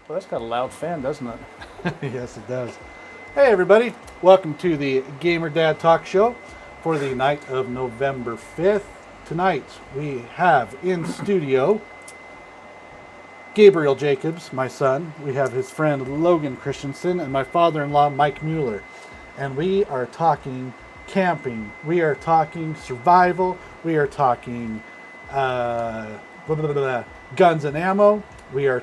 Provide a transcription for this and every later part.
Well, that's got a loud fan, doesn't it? Yes, it does. Hey, everybody. Welcome to the GamerDad Talk Show for the night of November 5th. Tonight, we have in studio Gabriel Jacobs, my son. We have his friend Logan Christensen and my father-in-law, Mike Mueller. And we are talking camping. We are talking survival. We are talking guns and ammo. We are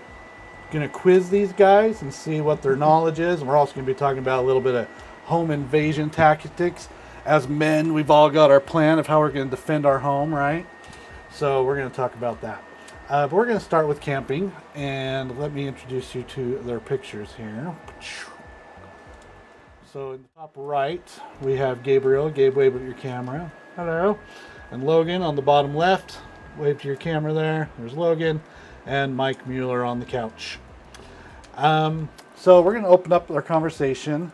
going to quiz these guys and see what their knowledge is. And we're also going to be talking about a little bit of home invasion tactics. As men, we've all got our plan of how we're going to defend our home, right? So we're going to talk about that. But we're going to start with camping. And let me introduce you to their pictures here. So in the top right, we have Gabriel. Gabe, wave at your camera. Hello. And Logan on the bottom left. Wave to your camera there. There's Logan. And Mike Mueller on the couch. So we're going to open up our conversation,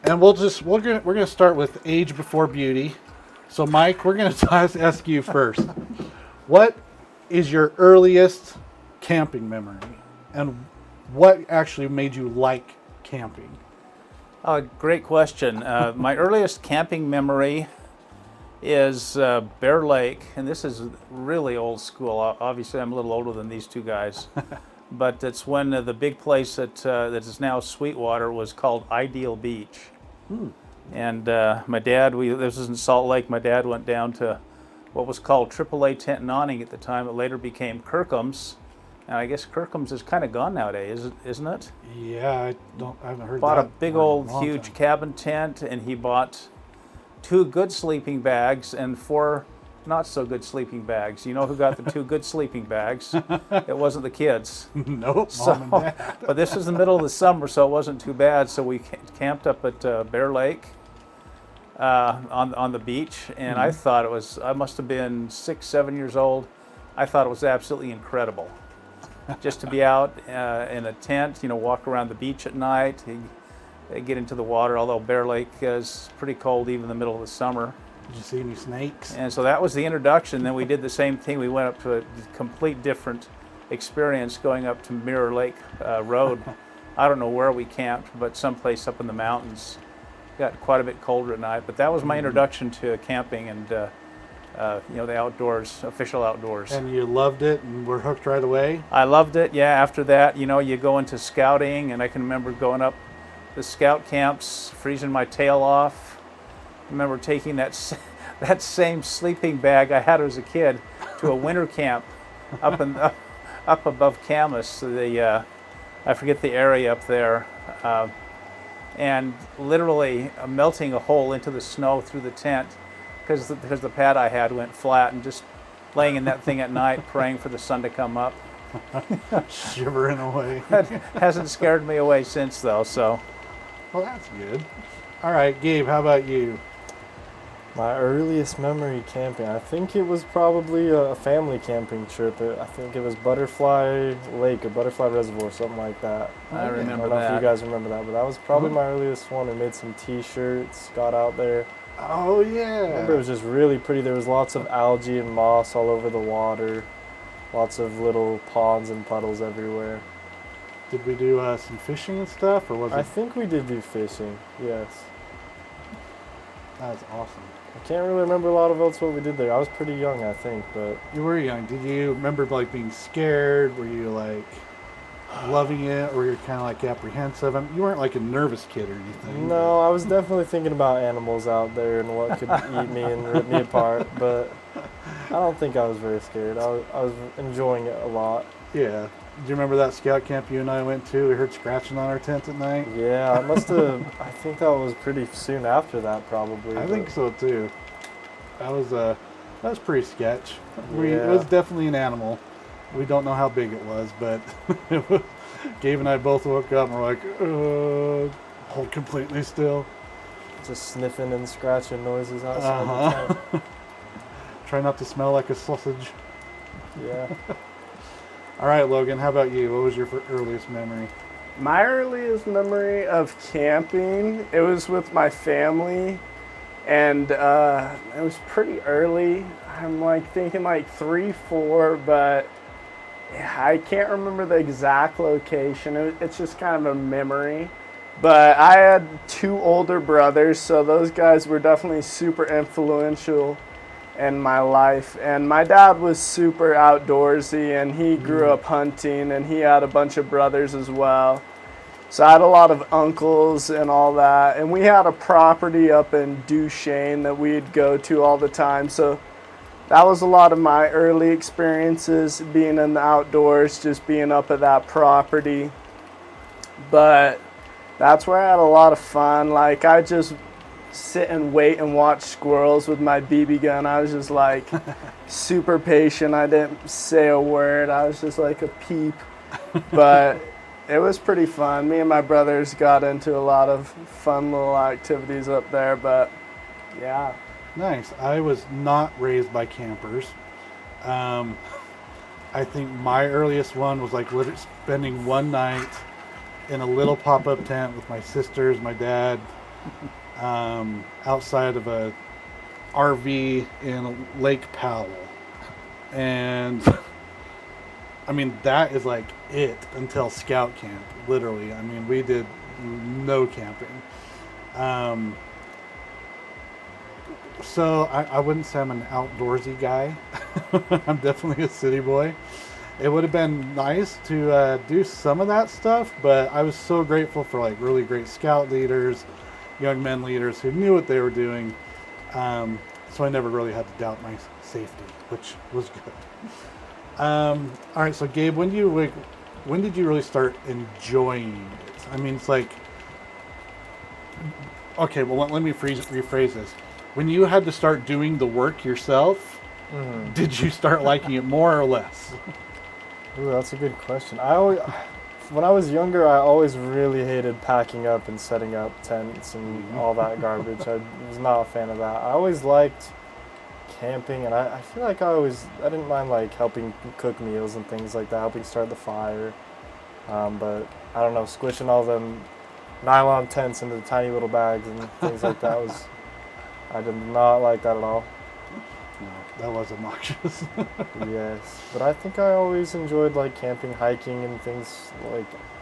and we're going to start with age before beauty. So Mike, we're going to ask you first. What is your earliest camping memory, and what actually made you like camping? Oh, great question. My earliest camping memory is Bear Lake, and this is really old school. Obviously, I'm a little older than these two guys, but it's when the big place that is now Sweetwater was called Ideal Beach. And my dad, this was in Salt Lake. My dad went down to what was called AAA Tent and Awning at the time. It later became Kirkham's, and I guess Kirkham's is kind of gone nowadays, isn't it? Yeah, I haven't heard Bought that. a big old huge cabin tent, and he bought 2 good sleeping bags and 4 not so good sleeping bags. You know who got the 2 good sleeping bags? It wasn't the kids. Nope, So, Mom and Dad. but this was the middle of the summer, so it wasn't too bad. So we camped up at Bear Lake on the beach, and I thought I must have been 6, 7 years old. I thought it was absolutely incredible. Just to be out in a tent, walk around the beach at night, get into the water, although Bear Lake is pretty cold even in the middle of the summer. Did you see any snakes? And so that was the introduction. Then we did the same thing. We went up to a complete different experience going up to Mirror Lake Road. I don't know where we camped, but someplace up in the mountains. Got quite a bit colder at night, but that was my introduction to camping and the outdoors, official outdoors. And you loved it and were hooked right away? I loved it, yeah. After that, you go into scouting, and I can remember going up the scout camps, freezing my tail off. I remember taking that same sleeping bag I had as a kid to a winter camp up above Camas. I forget the area up there, and literally melting a hole into the snow through the tent because the pad I had went flat, and just laying in that thing at night praying for the sun to come up. Shivering away. That hasn't scared me away since, though. So. Well, that's good. All right, Gabe, how about you? My earliest memory camping, I think it was probably a family camping trip. I think it was Butterfly Lake or Butterfly Reservoir, something like that. I remember I don't know that. if you guys remember that, but that was probably my earliest one. We made some t-shirts, got out there. Oh, yeah. I remember it was just really pretty. There was lots of algae and moss all over the water. Lots of little ponds and puddles everywhere. Did we do some fishing and stuff, or was it? I think we did do fishing, yes. That's awesome. I can't really remember a lot of else what we did there. I was pretty young, I think, but... You were young. Did you remember being scared? Were you loving it, or were you kind of apprehensive? I mean, you weren't a nervous kid or anything. No, I was definitely thinking about animals out there and what could eat me and rip me apart, but I don't think I was very scared. I was enjoying it a lot. Yeah. Do you remember that scout camp you and I went to? We heard scratching on our tent at night. Yeah, I must have. I think that was pretty soon after that, probably. I think so too. That was pretty sketch. It Yeah. was definitely an animal. We don't know how big it was, but Gabe and I both woke up and were like, hold completely still. Just sniffing and scratching noises outside the tent. Try not to smell like a sausage. Yeah. All right, Logan, how about you? What was your earliest memory? My earliest memory of camping, it was with my family, and it was pretty early. I'm thinking 3, 4, but I can't remember the exact location. It's just kind of a memory. But I had 2 older brothers, so those guys were definitely super influential in my life. And my dad was super outdoorsy, and he grew up hunting, and he had a bunch of brothers as well. So I had a lot of uncles and all that. And we had a property up in Duchesne that we'd go to all the time. So that was a lot of my early experiences being in the outdoors, just being up at that property. But that's where I had a lot of fun. Like, I just sit and wait and watch squirrels with my BB gun. I was just like super patient. I didn't say a word. I was just like a peep. But it was pretty fun. Me and my brothers got into a lot of fun little activities up there, but yeah. Nice. I was not raised by campers. I think my earliest one was like literally spending one night in a little pop-up tent with my sisters, my dad, outside of a RV in Lake Powell. And I mean, that is like it until scout camp, literally. I mean, we did no camping. So I wouldn't say I'm an outdoorsy guy. I'm definitely a city boy. It would have been nice to do some of that stuff, but I was so grateful for like really great scout leaders, young men leaders who knew what they were doing. So I never really had to doubt my safety, which was good. All right, so Gabe, when did you really start enjoying it? I mean, it's like, okay, well, let me rephrase this. When you had to start doing the work yourself, did you start liking it more or less? Ooh, that's a good question. When I was younger, I always really hated packing up and setting up tents and all that garbage. I was not a fan of that. I always liked camping, and I feel like I didn't mind like helping cook meals and things like that, helping start the fire. But I don't know, squishing all them nylon tents into the tiny little bags and things like that I did not like that at all. No, that was obnoxious. Yes, but I think I always enjoyed like camping, hiking, and things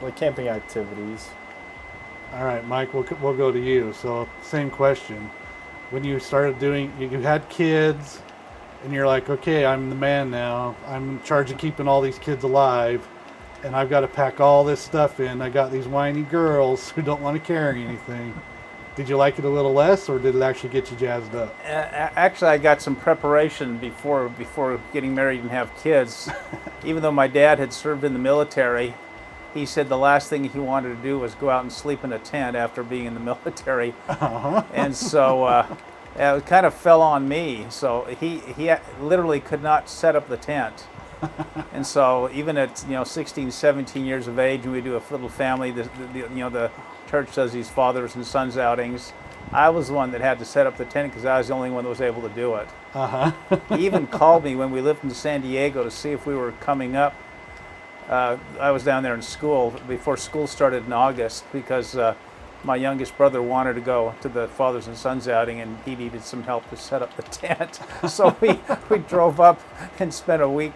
like camping activities. All right, Mike, we'll go to you. So same question. When you started doing, you had kids, and you're like, okay, I'm the man now. I'm in charge of keeping all these kids alive, and I've got to pack all this stuff in. I got these whiny girls who don't want to carry anything. Did you like it a little less, or did it actually get you jazzed up? Actually, I got some preparation before getting married and have kids. Even though my dad had served in the military, he said the last thing he wanted to do was go out and sleep in a tent after being in the military. And so it kind of fell on me. So he literally could not set up the tent. And so even at 16, 17 years of age, when we do a little family, the church does these fathers and sons outings. I was the one that had to set up the tent because I was the only one that was able to do it. He even called me when we lived in San Diego to see if we were coming up. I was down there in school before school started in August because my youngest brother wanted to go to the fathers and sons outing, and he needed some help to set up the tent. So we drove up and spent a week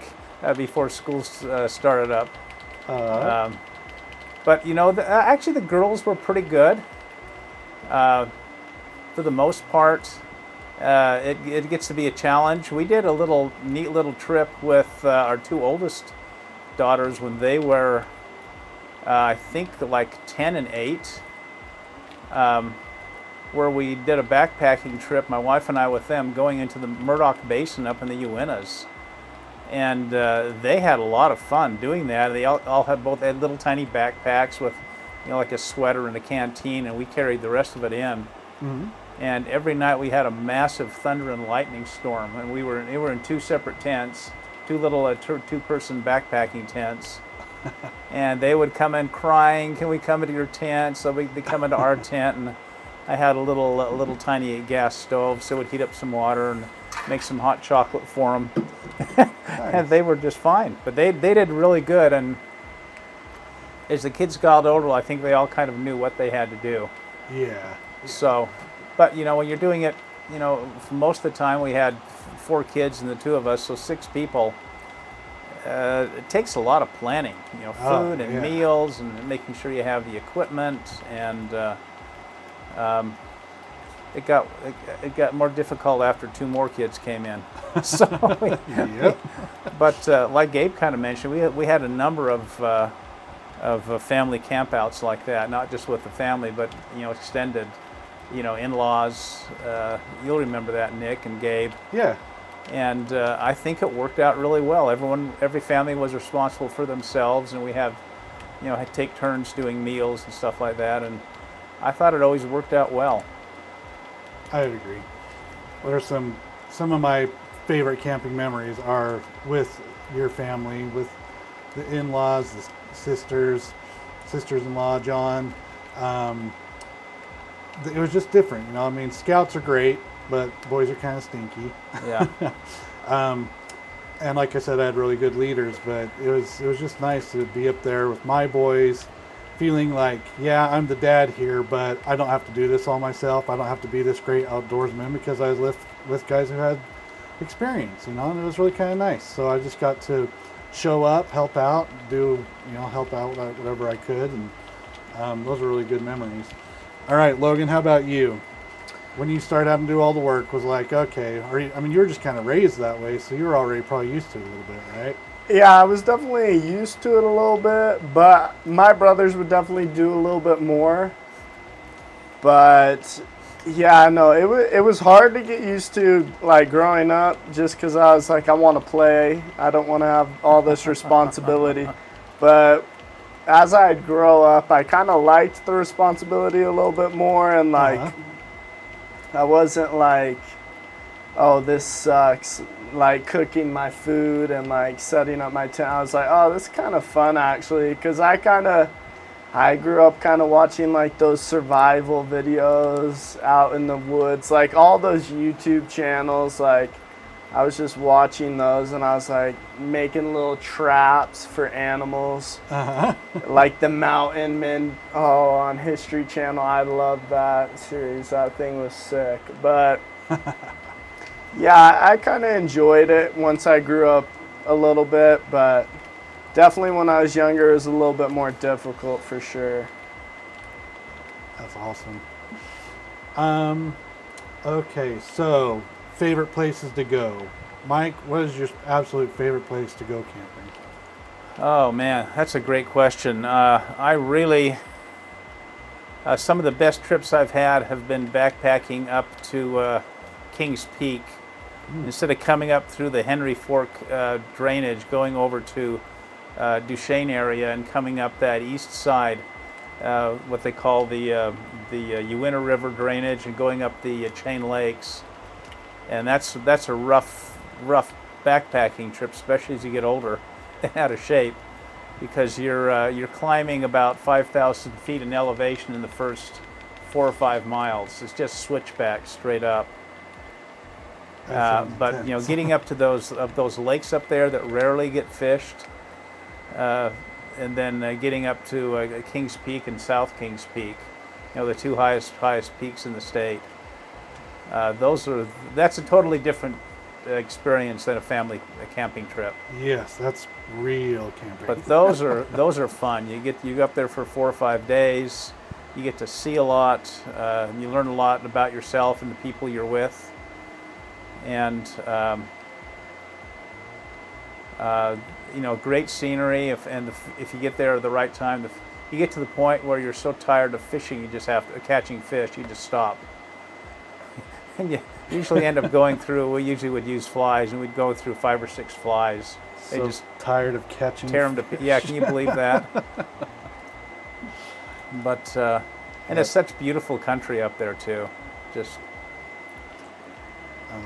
before school started up. But actually the girls were pretty good. For the most part, it gets to be a challenge. We did a neat little trip with our 2 oldest daughters when they were, I think, like 10 and 8, where we did a backpacking trip, my wife and I with them, going into the Murdoch Basin up in the Uintas. And they had a lot of fun doing that. They all had little tiny backpacks with, like a sweater and a canteen, and we carried the rest of it in. Mm-hmm. And every night we had a massive thunder and lightning storm, and we were in 2 separate tents, 2 little 2-person backpacking tents. And they would come in crying, "Can we come into your tent?" So they come into our tent, and I had a little tiny gas stove, so we'd heat up some water and make some hot chocolate for them. Nice. And they were just fine. But they did really good, and as the kids got older, I think they all kind of knew what they had to do. Yeah. So, but when you're doing it, for most of the time we had 4 kids and the 2 of us, so 6 people. It takes a lot of planning, food and yeah. meals and making sure you have the equipment, and it got more difficult after 2 more kids came in. So, Yep. but like Gabe kind of mentioned, we had a number of family campouts like that, not just with the family, but extended, in-laws. You'll remember that, Nick and Gabe. Yeah. And I think it worked out really well. Every family was responsible for themselves, and we had take turns doing meals and stuff like that. And I thought it always worked out well. I would agree. What are some of my favorite camping memories are with your family, with the in-laws, the sisters-in-law, John. It was just different, I mean, scouts are great, but boys are kind of stinky. Yeah. And like I said, I had really good leaders, but it was just nice to be up there with my boys, feeling like, yeah, I'm the dad here, but I don't have to do this all myself. I don't have to be this great outdoorsman, because I was with guys who had experience, and it was really kind of nice. So I just got to show up, help out, help out whatever I could, and those were really good memories. All right, Logan, how about you? When you started having to do all the work, was like, okay, you were just kind of raised that way, so you were already probably used to it a little bit, right? Yeah, I was definitely used to it a little bit, but my brothers would definitely do a little bit more. But yeah, no, it was hard to get used to, like, growing up, just because I was like, I want to play. I don't want to have all this responsibility. But as I'd grow up, I kind of liked the responsibility a little bit more, and like, I wasn't like, oh, this sucks, like cooking my food and like setting up my tent. I was like, oh, this is kind of fun actually, because I grew up kind of watching like those survival videos out in the woods, like all those YouTube channels. Like, I was just watching those, and I was like making little traps for animals. Like the Mountain Men, on History Channel. I loved that series. That thing was sick. But yeah, I kind of enjoyed it once I grew up a little bit, but definitely when I was younger, it was a little bit more difficult for sure. That's awesome. Okay, so favorite places to go. Mike, what is your absolute favorite place to go camping? Oh man, that's a great question. I really, some of the best trips I've had have been backpacking up to Kings Peak. Instead of coming up through the Henry Fork drainage, going over to Duchesne area and coming up that east side, what they call the Uinta River drainage, and going up the Chain Lakes. And that's a rough backpacking trip, especially as you get older and out of shape, because you're climbing about 5,000 feet in elevation in the first 4 or 5 miles. It's just switchback straight up. But getting up to those lakes up there that rarely get fished, and then getting up to Kings Peak and South Kings Peak, the two highest peaks in the state. That's a totally different experience than a camping trip. Yes, that's real camping. But those are fun. You go up there for 4 or 5 days. You get to see a lot. You learn a lot about yourself and the people you're with. And great scenery. If you get there at the right time, you get to the point where you're so tired of fishing, catching fish, you just stop. And you usually end up going through. We usually would use flies, and we'd go through 5 or 6 flies. They So just tired of catching. tear them to. Yeah, can you believe that? But and it's such beautiful country up there too. I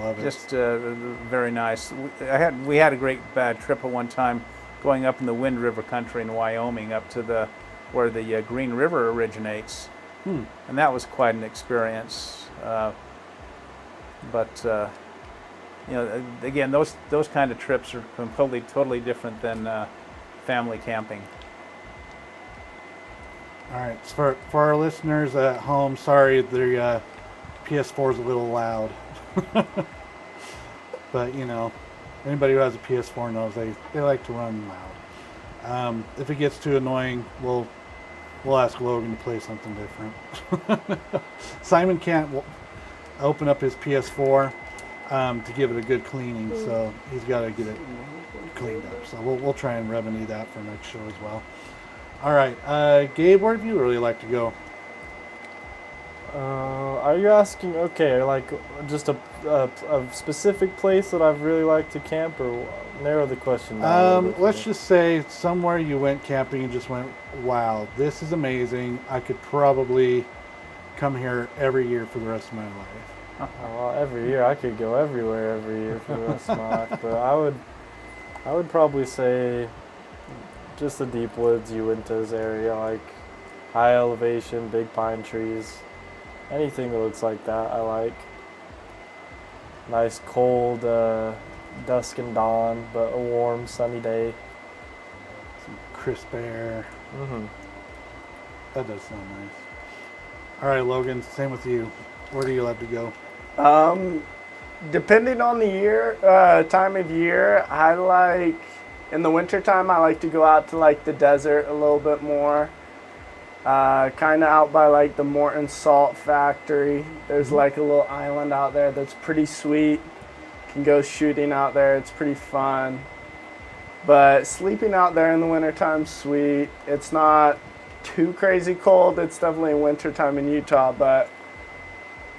love it. Just very nice. We had a great bad trip at one time, going up in the Wind River country in Wyoming, up to where the Green River originates, and that was quite an experience. But again, those kind of trips are totally different than family camping. All right, for our listeners at home, sorry, the PS4 is a little loud. But Anybody who has a PS4 knows they like to run loud. If it gets too annoying, we'll ask Logan to play something different. Simon can't open up his PS4 to give it a good cleaning, so he's got to get it cleaned up. So we'll try and remedy that for next show as well. All right, Gabe, where do you really like to go? Are you asking, okay, like just a specific place that I've really liked to camp, or narrow the question down a little bit for Let's me? just say somewhere you went camping and just went, wow, this is amazing. I could probably come here every year for the rest of my life. Well, every year I could go everywhere every year for the rest of my life, but I would probably say just the deep woods, Uintas area, like high elevation, big pine trees, anything that looks like that. I like nice cold dusk and dawn, but a warm sunny day. Some crisp air. Mm-hmm. That does sound nice. All right, Logan, same with you. Where do you like to go? Depending on the year, time of year, I like, in the wintertime, I like to go out to like the desert a little bit more. Kind of out by like the Morton Salt Factory. There's like a little island out there that's pretty sweet. Can go shooting out there. It's pretty fun. But sleeping out there in the wintertime's sweet. It's not too crazy cold. It's definitely wintertime in Utah, but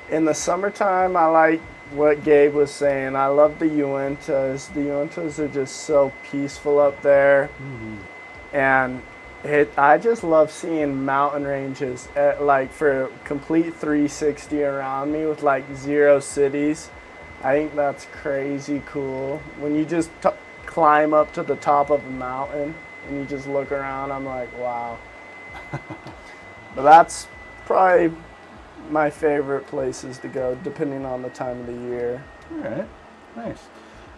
in the summertime, I like what Gabe was saying. I love the Uintas. The Uintas are just so peaceful up there. And I just love seeing mountain ranges like for a complete 360 around me with like 0 cities. I think that's crazy cool. When you just climb up to the top of a mountain and you just look around, I'm like, wow. But that's probably my favorite places to go, depending on the time of the year. All right, nice.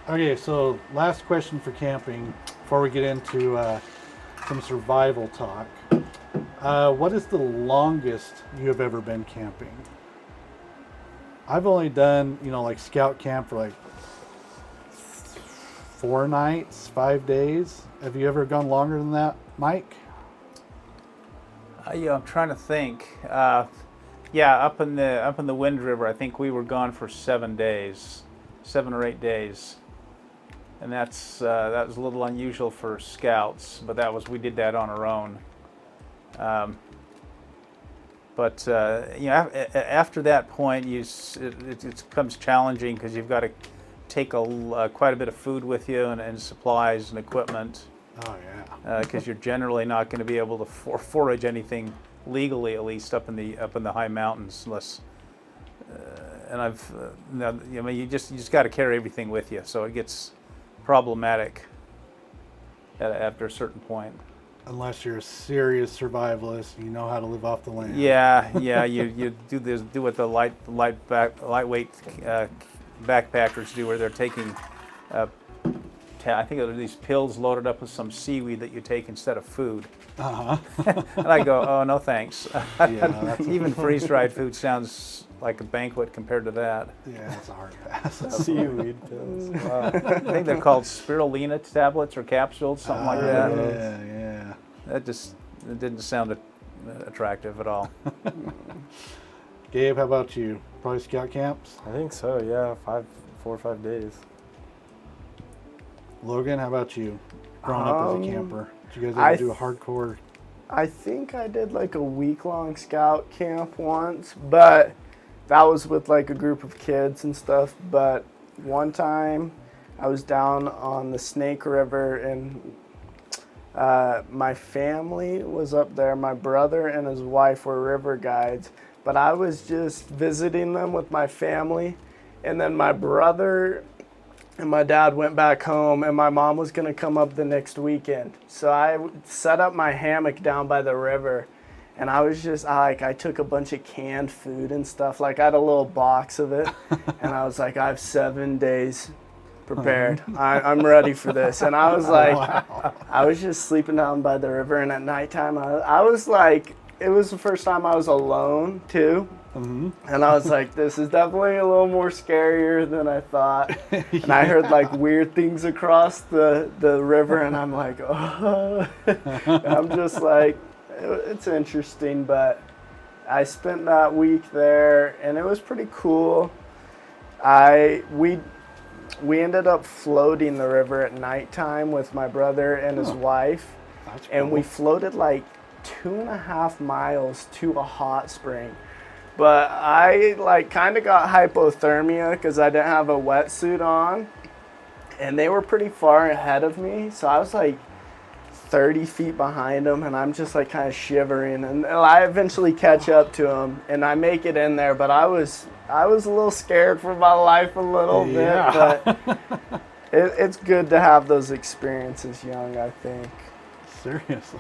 Okay, so last question for camping before we get into some survival talk. What is the longest you have ever been camping? I've only done, like scout camp for like 4 nights, 5 days. Have you ever gone longer than that, Mike? I'm trying to think. Up in the Wind River, I think we were gone for 7 days, 7 or 8 days, and that was a little unusual for scouts, but we did that on our own. After that point, it becomes challenging because you've got to take quite a bit of food with you and supplies and equipment. Oh yeah. Because you're generally not going to be able to forage anything legally, at least up in the high mountains, unless. You just got to carry everything with you, so it gets problematic after a certain point. Unless you're a serious survivalist, you know how to live off the land. Yeah, you do what the lightweight backpackers do, where they're taking. I think there are these pills loaded up with some seaweed that you take instead of food. Uh-huh. And I go, oh, no thanks. That's Even freeze-dried food sounds like a banquet compared to that. Yeah, it's a hard pass. Seaweed pills. Wow. I think they're called spirulina tablets or capsules, something like that. Yeah. It didn't sound attractive at all. Gabe, how about you? Probably scout camps? I think so, yeah. 4 or 5 days. Logan, how about you? Growing up as a camper, did you guys I ever do a hardcore? I think I did like a week-long scout camp once, but that was with like a group of kids and stuff. But one time I was down on the Snake River and my family was up there. My brother and his wife were river guides, but I was just visiting them with my family. And then my brother and my dad went back home, and my mom was going to come up the next weekend. So I set up my hammock down by the river, and I was just, I took a bunch of canned food and stuff. Like, I had a little box of it, and I was like, I have 7 days prepared. I'm ready for this. And I was like, wow. I was just sleeping down by the river, and at nighttime, I was like, it was the first time I was alone, too. Mm-hmm. And I was like, this is definitely a little more scarier than I thought. And I heard like weird things across the river, and I'm like, oh. I'm just like, it's interesting. But I spent that week there, and it was pretty cool. We ended up floating the river at nighttime with my brother and his wife. That's And cool. we floated like 2.5 miles to a hot spring. But I like kind of got hypothermia because I didn't have a wetsuit on. And they were pretty far ahead of me. So I was like 30 feet behind them, and I'm just like kind of shivering. And I eventually catch up to them, and I make it in there. But I was a little scared for my life a little Yeah. bit. But it's good to have those experiences young, I think. Seriously.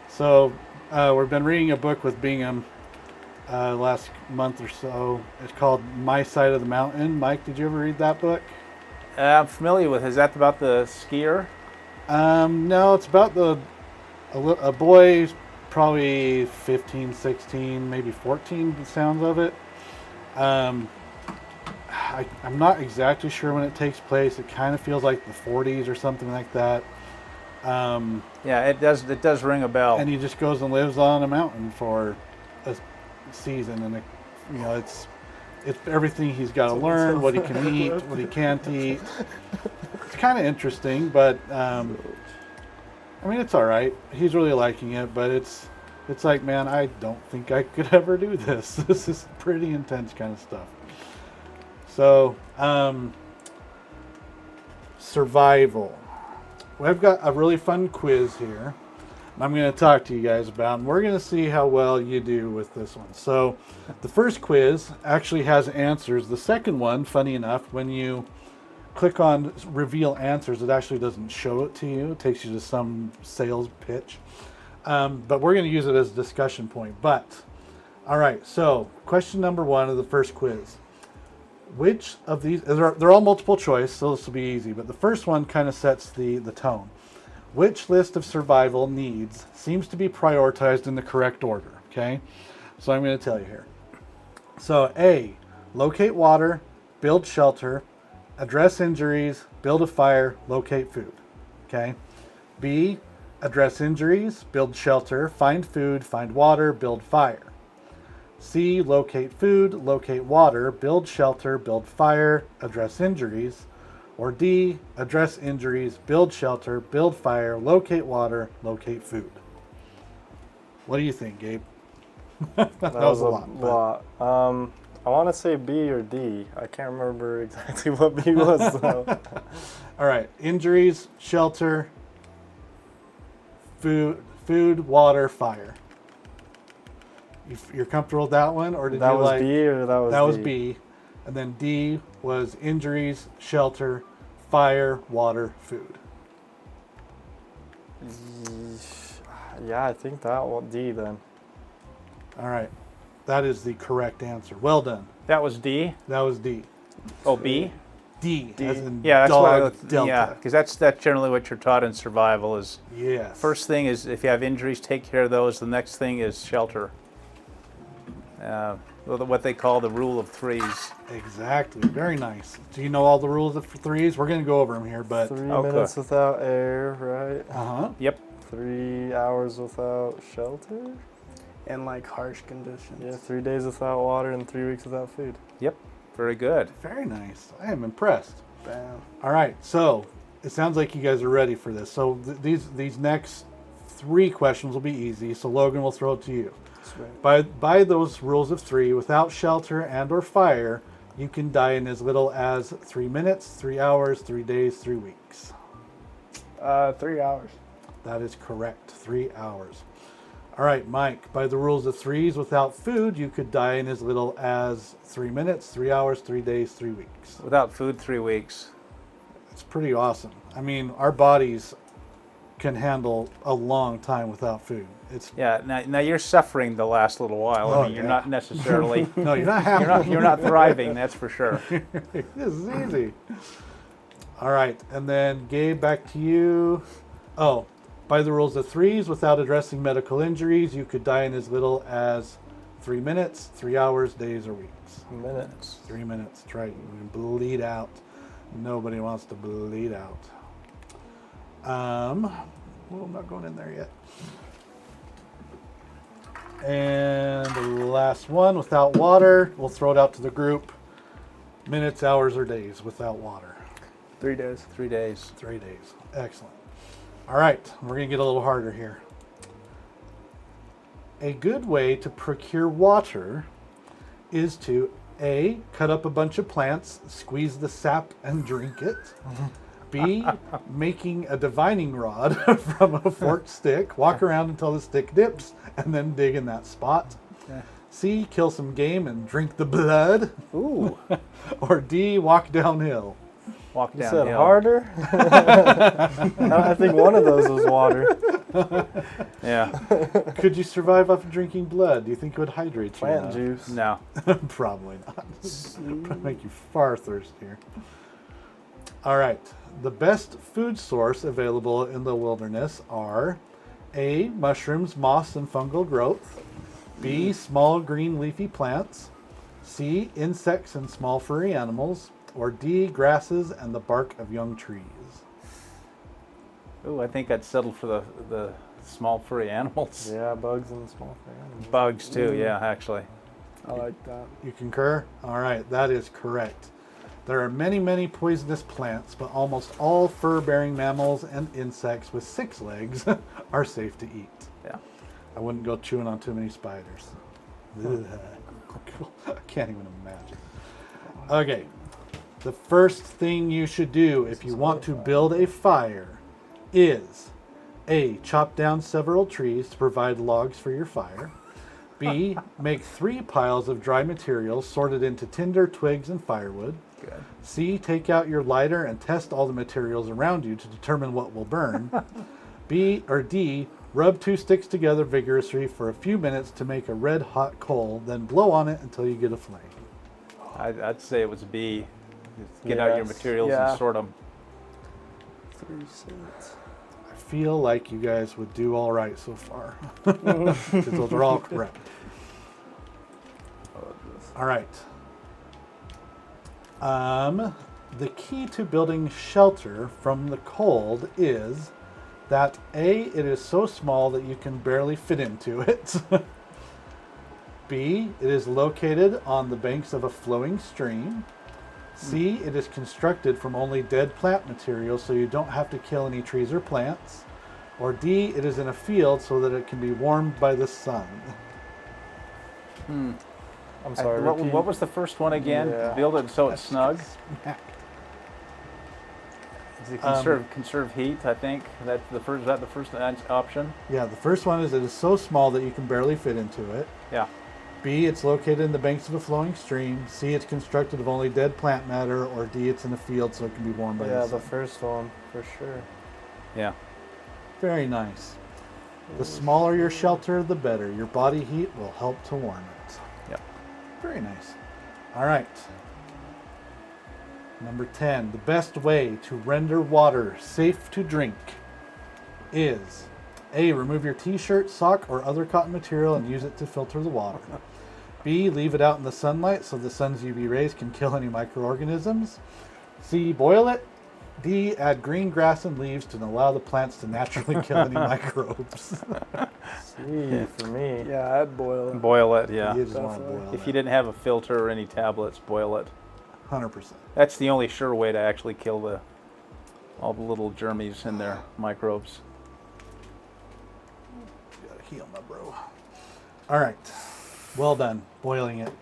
So we've been reading a book with Bingham last month or so. It's called My Side of the Mountain. Mike, did you ever read that book? I'm familiar with. Is that about the skier? No, it's about a boy, probably 15, 16, maybe 14, the sounds of it. I'm not exactly sure when it takes place. It kind of feels like the 40s or something like that. Yeah, it does. It does ring a bell. And he just goes and lives on a mountain for a season, and it's everything he's got to learn, what he can eat, what he can't eat. It's kind of interesting, but I mean, it's all right. He's really liking it, but it's like, man, I don't think I could ever do this. This is pretty intense kind of stuff. So, survival. We've got a really fun quiz here. I'm going to talk to you guys about, and we're going to see how well you do with this one. So, the first quiz actually has answers. The second one, funny enough, when you click on reveal answers, it actually doesn't show it to you. It takes you to some sales pitch. But we're going to use it as a discussion point. But, all right, so question number 1 of the first quiz. Which of these, they're all multiple choice, so this will be easy, but the first one kind of sets the tone. Which list of survival needs seems to be prioritized in the correct order, okay? So I'm going to tell you here. So A, locate water, build shelter, address injuries, build a fire, locate food, okay? B, address injuries, build shelter, find food, find water, build fire. C, locate food, locate water, build shelter, build fire, address injuries. Or D, address injuries, build shelter, build fire, locate water, locate food. What do you think, Gabe? that was a lot. I want to say B or D. I can't remember exactly what B was, though. All right, injuries, shelter, food, water, fire. You're comfortable with that one, or did that you was like B or that was that D? was B, and then D was injuries, shelter, fire, water, food. Yeah, I think that one D then. All right, that is the correct answer. Well done. That was D. That was D. Oh, B. D. As in Yeah, that's dog, what. delta. Yeah, because that's generally what you're taught in survival. Is Yes. first thing is if you have injuries, take care of those. The next thing is shelter. What they call the rule of threes. Exactly. Very nice. Do you know all the rules for threes? We're going to go over them here, but 3 Okay. minutes without air, right? Yep. 3 hours without shelter. In like harsh conditions. Yeah, 3 days without water and 3 weeks without food. Yep. Very good. very nice. I am impressed. Bam. All right, so it sounds like you guys are ready for this. So these next 3 questions will be easy. So Logan, will throw it to you. Sweet. By those rules of 3, without shelter and or fire, you can die in as little as 3 minutes, 3 hours, 3 days, 3 weeks. 3 hours. That is correct. 3 hours. All right, Mike, by the rules of 3s, without food, you could die in as little as 3 minutes, 3 hours, 3 days, 3 weeks. Without food, 3 weeks. It's pretty awesome. I mean, our bodies can handle a long time without food. It's Yeah. Now you're suffering the last little while. Oh, I mean, you're yeah. not necessarily. no, you're not happy. You're not thriving. That's for sure. This is easy. All right, and then Gabe, back to you. Oh, by the rules of 3s, without addressing medical injuries, you could die in as little as 3 minutes, 3 hours, days, or weeks? Minutes. 3 minutes. That's right. You can bleed out. Nobody wants to bleed out. Well, I'm not going in there yet. And the last one, without water, we'll throw it out to the group. Minutes, hours, or days without water. 3 days. 3 days. 3 days. Excellent. All right, we're going to get a little harder here. A good way to procure water is to A, cut up a bunch of plants, squeeze the sap, and drink it. B, making a divining rod from a forked stick, walk around until the stick dips, and then dig in that spot. C, kill some game and drink the blood. Ooh. Or D, walk downhill. Walk You downhill. said harder? I think one of those was water. Yeah. Could you survive off of drinking blood? Do you think it would hydrate you? Plant enough? juice. No. Probably not. Probably make you far thirstier. All right. The best food source available in the wilderness are A, mushrooms, moss, and fungal growth. B, small green leafy plants. C, insects and small furry animals. Or D, grasses and the bark of young trees. Ooh, I think I'd settle for the small furry animals. Yeah, bugs and small fur animals. Bugs too, yeah, actually. I like that. You concur? All right, that is correct. There are many, many poisonous plants, but almost all fur-bearing mammals and insects with 6 legs are safe to eat. Yeah. I wouldn't go chewing on too many spiders. Ugh. I can't even imagine. Okay. The first thing you should do if you want to build a fire is A, chop down several trees to provide logs for your fire. B, make 3 piles of dry materials sorted into tinder, twigs, and firewood. Good. C, take out your lighter and test all the materials around you to determine what will burn. B or D, rub 2 sticks together vigorously for a few minutes to make a red hot coal, then blow on it until you get a flame. I'd say it was B. Just get out your Yes. materials Yeah. and sort them. 3 cents. I feel like you guys would do all right so far. Because those are all correct. All right. The key to building shelter from the cold is that A, it is so small that you can barely fit into it. B, it is located on the banks of a flowing stream. C, it is constructed from only dead plant material so you don't have to kill any trees or plants. Or D, it is in a field so that it can be warmed by the sun. I'm sorry, repeat. What was the first one again? Yeah. Build it so it's snug. Does it conserve heat? I think that's the first. Is that the first option? Yeah, the first one is it is so small that you can barely fit into it. Yeah. B, it's located in the banks of a flowing stream. C, it's constructed of only dead plant matter. Or D, it's in a field so it can be warmed by Yeah, the the sun. first one, for sure. Yeah. Very nice. The smaller your shelter, the better. Your body heat will help to warm it. Yep. Very nice. All right. Number 10. The best way to render water safe to drink is A, remove your t-shirt, sock, or other cotton material and use it to filter the water. B, leave it out in the sunlight so the sun's UV rays can kill any microorganisms. C, boil it. D, add green grass and leaves to allow the plants to naturally kill any microbes. C for me. Yeah, I'd boil it. Boil it. Yeah. You just want to Definitely. boil If you didn't have a filter or any tablets, boil it. 100%. That's the only sure way to actually kill all the little germies in their microbes. Gotta heal my bro. All right. Well done. Boiling it.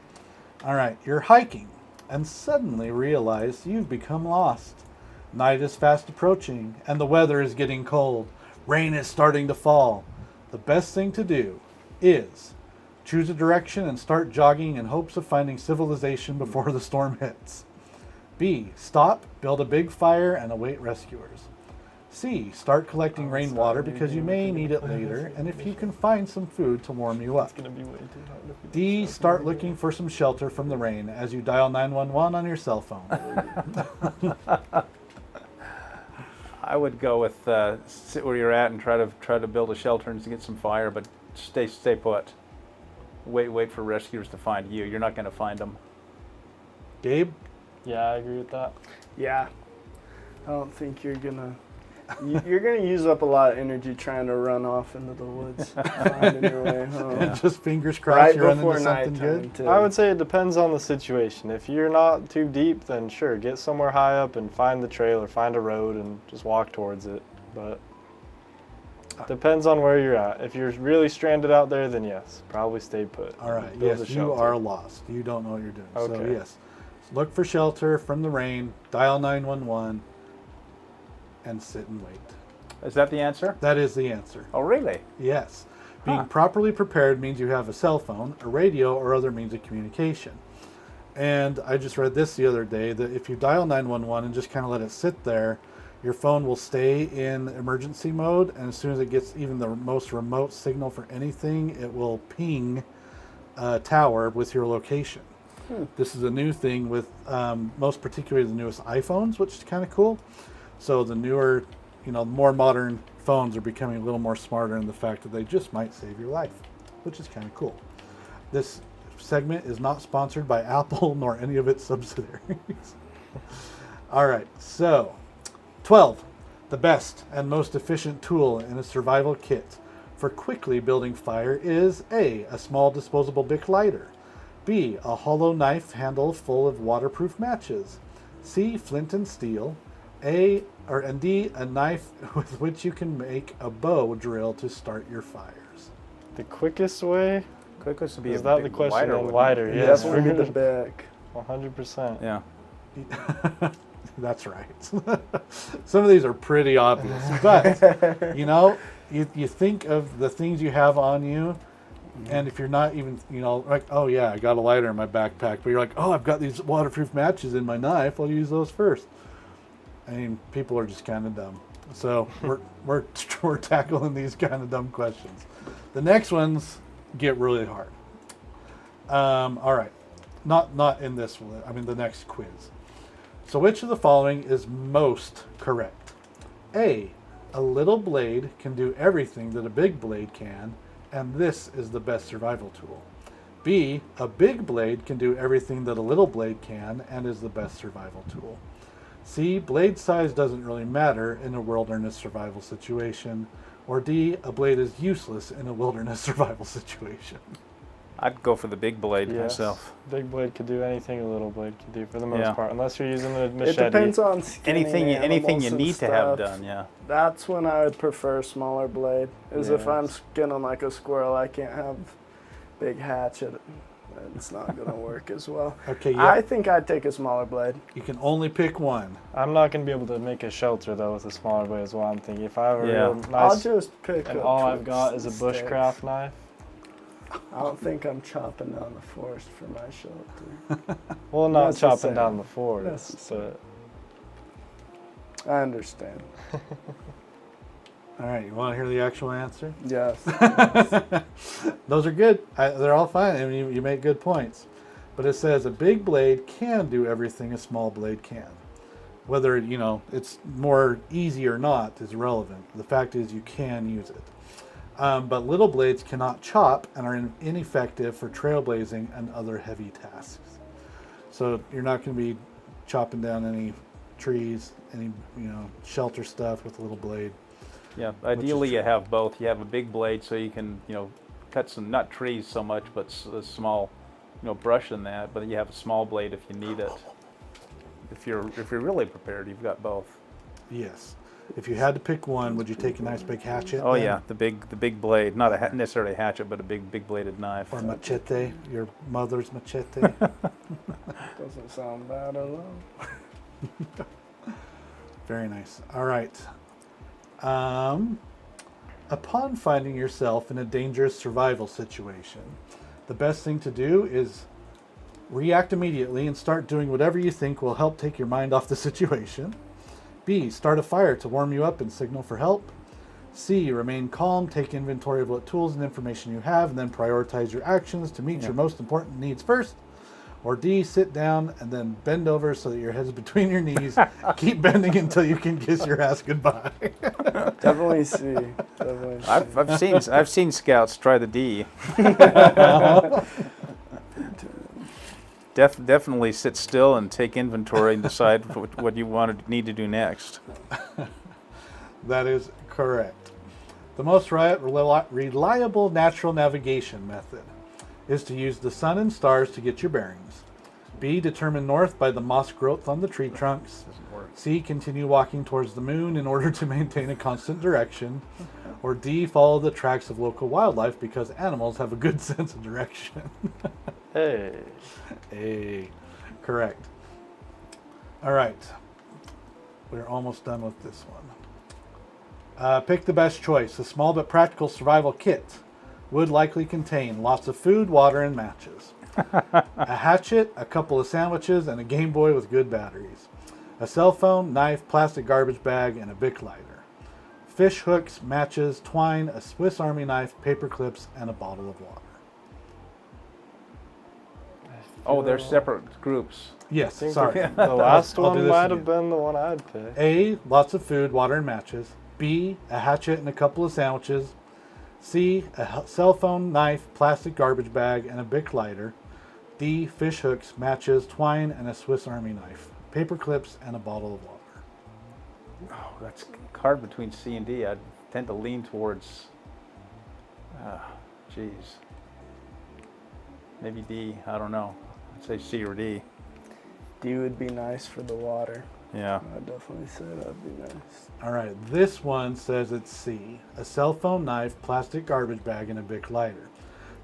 All right. You're hiking and suddenly realize you've become lost. Night is fast approaching and the weather is getting cold. Rain is starting to fall. The best thing to do is choose a direction and start jogging in hopes of finding civilization before the storm hits. B, stop, build a big fire, and await rescuers. C, start collecting rainwater because you may need it later, and if you can find some food to warm you up. It's going to be way too hard to figure D, this out. start looking for some shelter from the rain as you dial 911 on your cell phone. I would go with sit where you're at and try to build a shelter and to get some fire, but stay put. wait for rescuers to find you. You're not going to find them. Gabe? Yeah, I agree with that. Yeah. I don't think you're gonna use up a lot of energy trying to run off into the woods, finding your way home. Yeah. Just fingers crossed Right you're running before into something nighttime, good. too. I would say it depends on the situation. If you're not too deep, then sure, get somewhere high up and find the trail or find a road and just walk towards it. But depends on where you're at. If you're really stranded out there, then yes, probably stay put. All right. Build a Yes, you shelter. are lost. You don't know what you're doing. So Okay. yes, look for shelter from the rain. Dial 911, and sit and wait. Is that the answer? That is the answer. Oh, really? Yes. Being Huh. properly prepared means you have a cell phone, a radio, or other means of communication. And I just read this the other day that if you dial 911 and just kind of let it sit there, your phone will stay in emergency mode. And as soon as it gets even the most remote signal for anything, it will ping a tower with your location. This is a new thing with most particularly the newest iPhones, which is kind of cool. So the newer, more modern phones are becoming a little more smarter in the fact that they just might save your life, which is kind of cool. This segment is not sponsored by Apple nor any of its subsidiaries. All right, so 12. The best and most efficient tool in a survival kit for quickly building fire is A, a small disposable Bic lighter, B, a hollow knife handle full of waterproof matches, C, flint and steel, and D, a knife with which you can make a bow drill to start your fires. The quickest way? Quickest would be Is a that big the question? lighter, And wouldn't lighter, it? yes. Definitely the back. 100%. Yeah. That's right. Some of these are pretty obvious, but you think of the things you have on you, and if you're not even, like, oh yeah, I got a lighter in my backpack, but you're like, oh, I've got these waterproof matches in my knife, I'll use those first. I mean, people are just kind of dumb. So we're tackling these kind of dumb questions. The next ones get really hard. All right, not in this one. I mean, the next quiz. So which of the following is most correct? A, a little blade can do everything that a big blade can, and this is the best survival tool. B, a big blade can do everything that a little blade can, and is the best survival tool. C, blade size doesn't really matter in a wilderness survival situation. Or D, a blade is useless in a wilderness survival situation. I'd go for the big blade Yes. myself. Big blade could do anything a little blade could do for the most Yeah. part, unless you're using a machete. It depends on skinning Anything you animals and need to have stuff. done, yeah. That's when I would prefer a smaller blade. Is if I'm Yes. skinning like a squirrel, I can't have big hatchet. It's not gonna work as well. Okay, yeah, I think I'd take a smaller blade. you can only pick one. I'm not going to be able to make a shelter, though, with a smaller blade is what I'm thinking. If I have a Yeah. real I'll nice, just pick and up all I've twigs got is a and sticks. bushcraft knife, I don't think I'm chopping down the forest for my shelter. well, not Necessary. chopping down the forest, Necessary. but I understand. All right, you want to hear the actual answer? Yes. Those are good. They're all fine. I mean, you make good points. But it says a big blade can do everything a small blade can. Whether, it's more easy or not is irrelevant. The fact is you can use it. But little blades cannot chop and are ineffective for trailblazing and other heavy tasks. So you're not going to be chopping down any trees, any, shelter stuff with a little blade. Yeah, ideally you have both. You have a big blade so you can, cut some, not trees so much, but small, brush in that. But you have a small blade if you need it. If you're really prepared, you've got both. Yes. If you had to pick one, would you take a nice big hatchet? Oh then? yeah, the big blade, not necessarily a hatchet, but a big bladed knife. Or machete, your mother's machete. Doesn't sound bad at all. Very nice. All right. Upon finding yourself in a dangerous survival situation, the best thing to do is react immediately and start doing whatever you think will help take your mind off the situation. B, start a fire to warm you up and signal for help. C, remain calm, take inventory of what tools and information you have, and then prioritize your actions to meet your most important needs first. Or D, sit down and then bend over so that your head's between your knees. Keep bending until you can kiss your ass goodbye. Definitely C. Definitely C. I've seen scouts try the D. Definitely sit still and take inventory and decide what you need to do next. That is correct. The most reliable natural navigation method is to use the sun and stars to get your bearings. B, determine north by the moss growth on the tree trunks. C, continue walking towards the moon in order to maintain a constant direction. Or D, follow the tracks of local wildlife because animals have a good sense of direction. Hey. Hey, correct. All right. We're almost done with this one. Pick the best choice. A small but practical survival kit would likely contain lots of food, water, and matches. A hatchet, a couple of sandwiches, and a Game Boy with good batteries. A cell phone, knife, plastic garbage bag, and a Bic lighter. Fish hooks, matches, twine, a Swiss Army knife, paper clips, and a bottle of water. Oh, they're separate groups. Yes, think sorry. The last I'll do one this might again. have been the one I'd pick. A, lots of food, water, and matches. B, a hatchet and a couple of sandwiches. C, a cell phone, knife, plastic garbage bag, and a Bic lighter. D, fish hooks, matches, twine, and a Swiss Army knife. Paper clips, and a bottle of water. Oh, that's hard between C and D. I tend to lean towards, maybe D. I don't know. I'd say C or D. D would be nice for the water. Yeah. I'd definitely say that'd be nice. All right, this one says it's C. A cell phone, knife, plastic garbage bag, and a Bic lighter.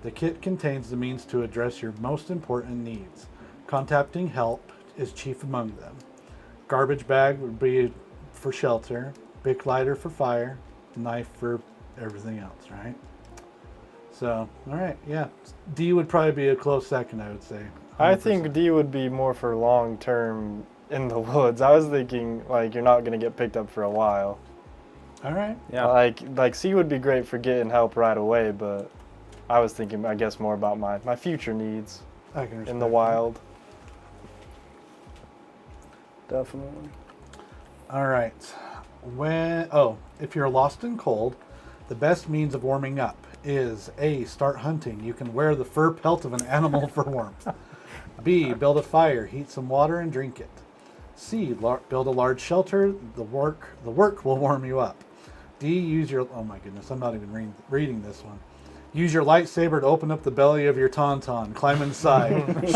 The kit contains the means to address your most important needs. Contacting help is chief among them. Garbage bag would be for shelter, Bic lighter for fire, knife for everything else, right? So, all right, yeah. D would probably be a close second, I would say. 100%. I think D would be more for long term in the woods. I was thinking like you're not gonna get picked up for a while. All right. Yeah. Like C would be great for getting help right away, but I was thinking I guess more about my future needs I can respect in the that. wild. Definitely. All right. If you're lost and cold, the best means of warming up is A, start hunting. You can wear the fur pelt of an animal for warmth. B, build a fire, heat some water, and drink it. C, build a large shelter. The work will warm you up. D, use your, oh my goodness, I'm not even reading this one. Use your lightsaber to open up the belly of your tauntaun. Climb inside.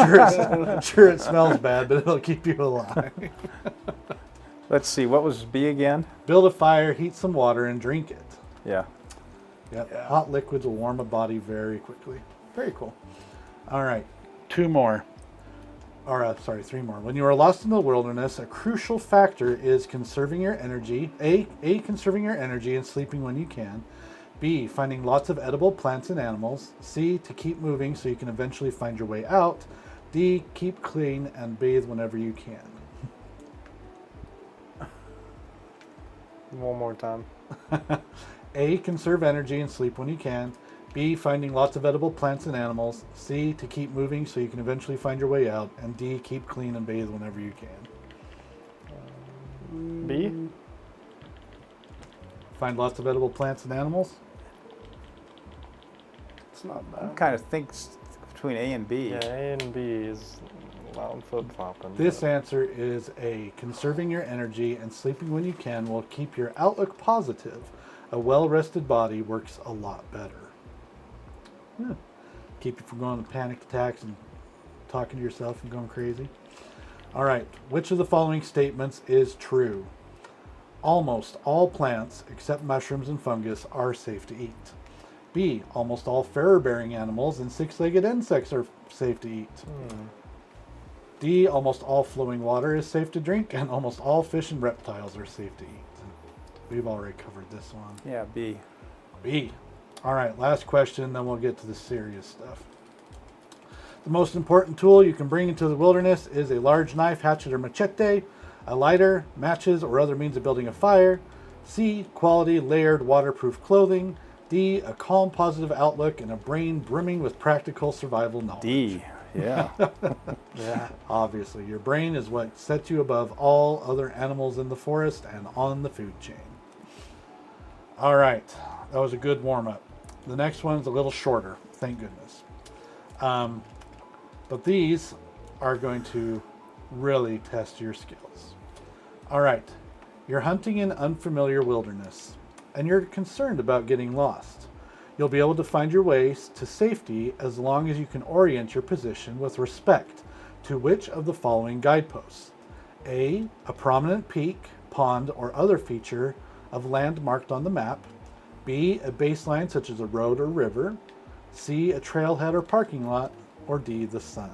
Sure it smells bad, but it'll keep you alive. Let's see. What was B again? Build a fire, heat some water, and drink it. Yeah. Yep. Yeah. Hot liquids will warm a body very quickly. Very cool. All right. 2 more. Three more. When you are lost in the wilderness, a crucial factor is conserving your energy. A, conserving your energy and sleeping when you can. B, finding lots of edible plants and animals. C, to keep moving so you can eventually find your way out. D, keep clean and bathe whenever you can. One more time. A, conserve energy and sleep when you can. B, finding lots of edible plants and animals. C, to keep moving so you can eventually find your way out. And D, keep clean and bathe whenever you can. B? Find lots of edible plants and animals. It's not I bad. kind of think between A and B. Yeah, A and B is loud flip flopping. This answer is A, conserving your energy and sleeping when you can will keep your outlook positive. A well-rested body works a lot better. Keep you from going to panic attacks and talking to yourself and going crazy. All right, which of the following statements is true? Almost all plants, except mushrooms and fungus, are safe to eat. B, almost all fur-bearing animals and 6-legged insects are safe to eat. D, almost all flowing water is safe to drink, and almost all fish and reptiles are safe to eat. We've already covered this one. Yeah, B. B. All right, last question, then we'll get to the serious stuff. The most important tool you can bring into the wilderness is a large knife, hatchet, or machete, a lighter, matches, or other means of building a fire. C, quality, layered, waterproof clothing. D, a calm, positive outlook and a brain brimming with practical survival knowledge. D. Yeah. Yeah. Obviously, your brain is what sets you above all other animals in the forest and on the food chain. All right, that was a good warm-up. The next one's a little shorter, thank goodness. But these are going to really test your skills. All right, you're hunting in unfamiliar wilderness, and you're concerned about getting lost. You'll be able to find your way to safety as long as you can orient your position with respect to which of the following guideposts? A prominent peak, pond, or other feature of land marked on the map. B, a baseline such as a road or river. C, a trailhead or parking lot. Or D, the sun.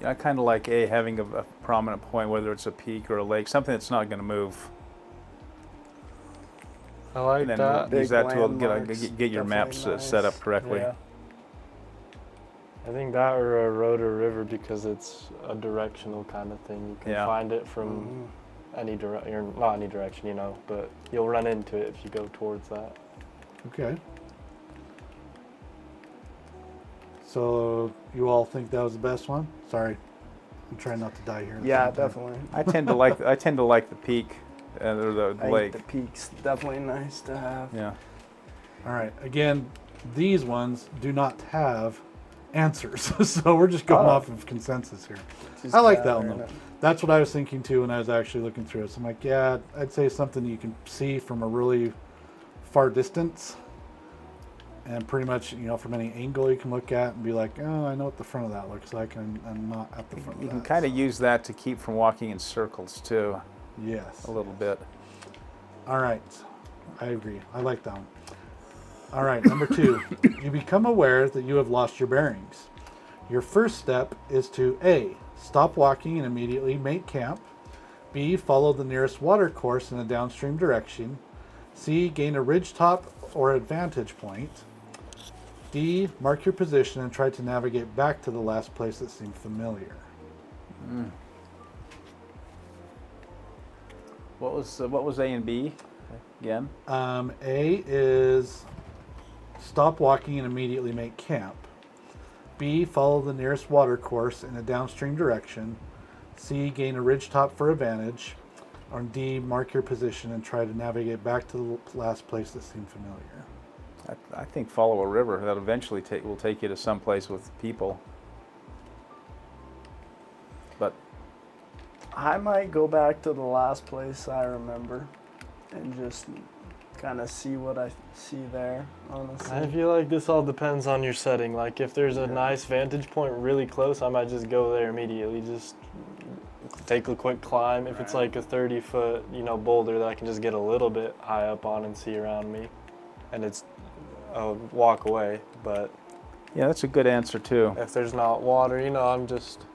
Yeah, I kind of like A, having a prominent point, whether it's a peak or a lake, something that's not going to move. I like And then that. use that to landmarks, get your maps definitely nice. set up correctly. Yeah. I think that or a road or river because it's a directional kind of thing. You can Yeah. find it from any direction, not any direction, you know, but you'll run into it if you go towards that. Okay. So you all think that was the best one? Sorry, I'm trying not to die here. at the Yeah, same time. definitely. I tend to like the peak or the I lake. think the peak's definitely nice to have. Yeah. All right. Again, these ones do not have answers, so we're just going off of consensus here. Just I like that one gathering though. it. That's what I was thinking too when I was actually looking through it. So I'm like, yeah, I'd say something you can see from a really far distance, and pretty much, from any angle you can look at and be like, oh, I know what the front of that looks like, and I'm not at the front You of can that. kind of use that to keep from walking in circles too, Yes. a little bit. All right. I agree. I like that one. All right, number 2. You become aware that you have lost your bearings. Your first step is to A, stop walking and immediately make camp. B, follow the nearest water course in a downstream direction. C, gain a ridgetop or advantage point. D, mark your position and try to navigate back to the last place that seemed familiar. What was A and B again? A is stop walking and immediately make camp. B, follow the nearest water course in a downstream direction. C, gain a ridgetop for advantage. Or D, mark your position and try to navigate back to the last place that seemed familiar. I think follow a river. That eventually will take you to some place with people. But I might go back to the last place I remember and just kind of see what I see there, honestly. I feel like this all depends on your setting. Like if there's a nice vantage point really close, I might just go there immediately. Just take a quick climb. If it's like a 30-foot, boulder that I can just get a little bit high up on and see around me, and it's a walk away. But yeah, that's a good answer too. if there's not water, I'm just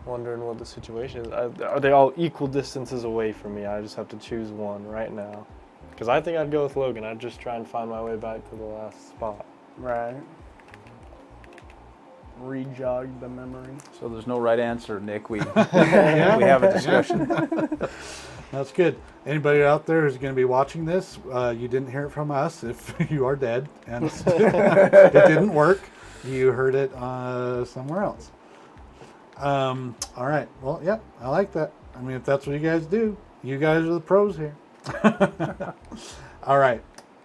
wondering what the situation is. Are they all equal distances away from me? I just have to choose one right now. Because I think I'd go with Logan. I'd just try and find my way back to the last spot. Right. Re-jog the memory. So there's no right answer, Nick. We have a discussion. That's good. Anybody out there who's going to be watching this, you didn't hear it from us if you are dead and it didn't work. You heard it somewhere else. All right. Well, yeah, I like that. I mean, if that's what you guys do, you guys are the pros here. All right.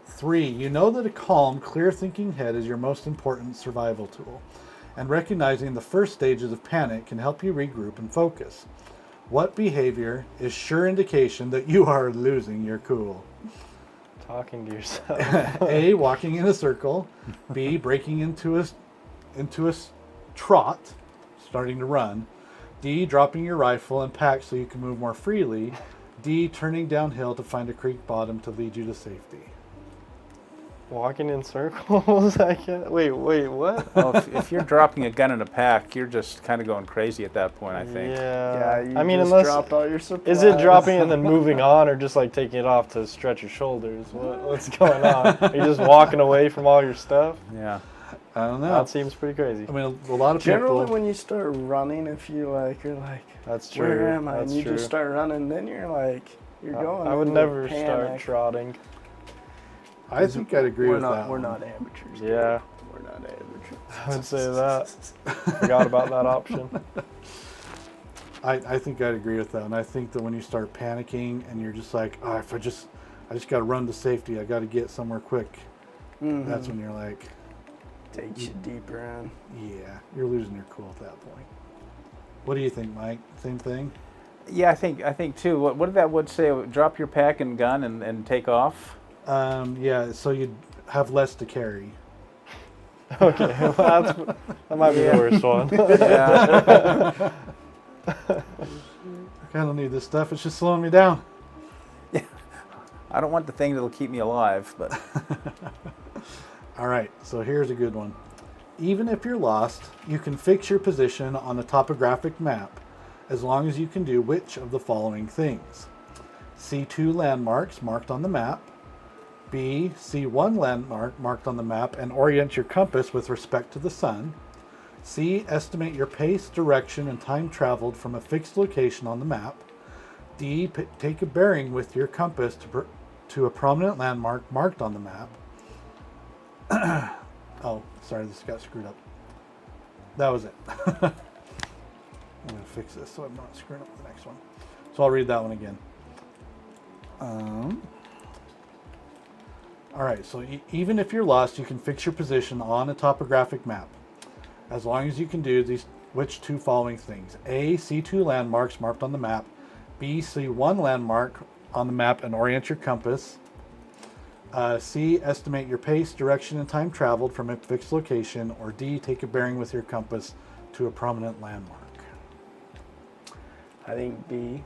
3, you know that a calm, clear-thinking head is your most important survival tool, and recognizing the first stages of panic can help you regroup and focus. What behavior is sure indication that you are losing your cool? Talking to yourself. A, walking in a circle. B, breaking into a trot, starting to run. D, dropping your rifle and pack so you can move more freely. D, turning downhill to find a creek bottom to lead you to safety. Walking in circles? I can't. Wait, what? Well, if you're dropping a gun in a pack, you're just kind of going crazy at that point, I think. Yeah. You I mean, just unless drop all your supplies. is it dropping and then moving on, or just like taking it off to stretch your shoulders? What's going on? Are you just walking away from all your stuff? Yeah. I don't know. That seems pretty crazy. I mean, a lot of Generally, people. when you start running, if you're like, That's true. where am I? That's And you true. just start running, then you're going. I would into never panic. start trotting. I think I'd agree with that. We're one. not amateurs. Yeah. we're not average. I would say that. Forgot about that option. I think I'd agree with that, and I think that when you start panicking and you're just like, oh, if I just got to run to safety, I got to get somewhere quick. That's when you're like, Takes you deeper in. yeah, you're losing your cool at that point. What do you think, Mike? Same thing? Yeah, I think too. What did that would say? Drop your pack and gun and take off. Yeah, so you'd have less to carry. Okay, well, that might be the worst one. Yeah. I don't need this stuff. It's just slowing me down. I don't want the thing that'll keep me alive, but All right, so here's a good one. Even if you're lost, you can fix your position on a topographic map as long as you can do which of the following things. See 2 landmarks marked on the map. B, see 1 landmark marked on the map and orient your compass with respect to the sun. C, estimate your pace, direction, and time traveled from a fixed location on the map. D, take a bearing with your compass to a prominent landmark marked on the map. Oh, sorry, this got screwed up. That was it. I'm going to fix this so I'm not screwing up the next one. So I'll read that one again. All right, so even if you're lost, you can fix your position on a topographic map, as long as you can do which 2 following things. A, see 2 landmarks marked on the map. B, see 1 landmark on the map and orient your compass. C, estimate your pace, direction, and time traveled from a fixed location. Or D, take a bearing with your compass to a prominent landmark. I think B,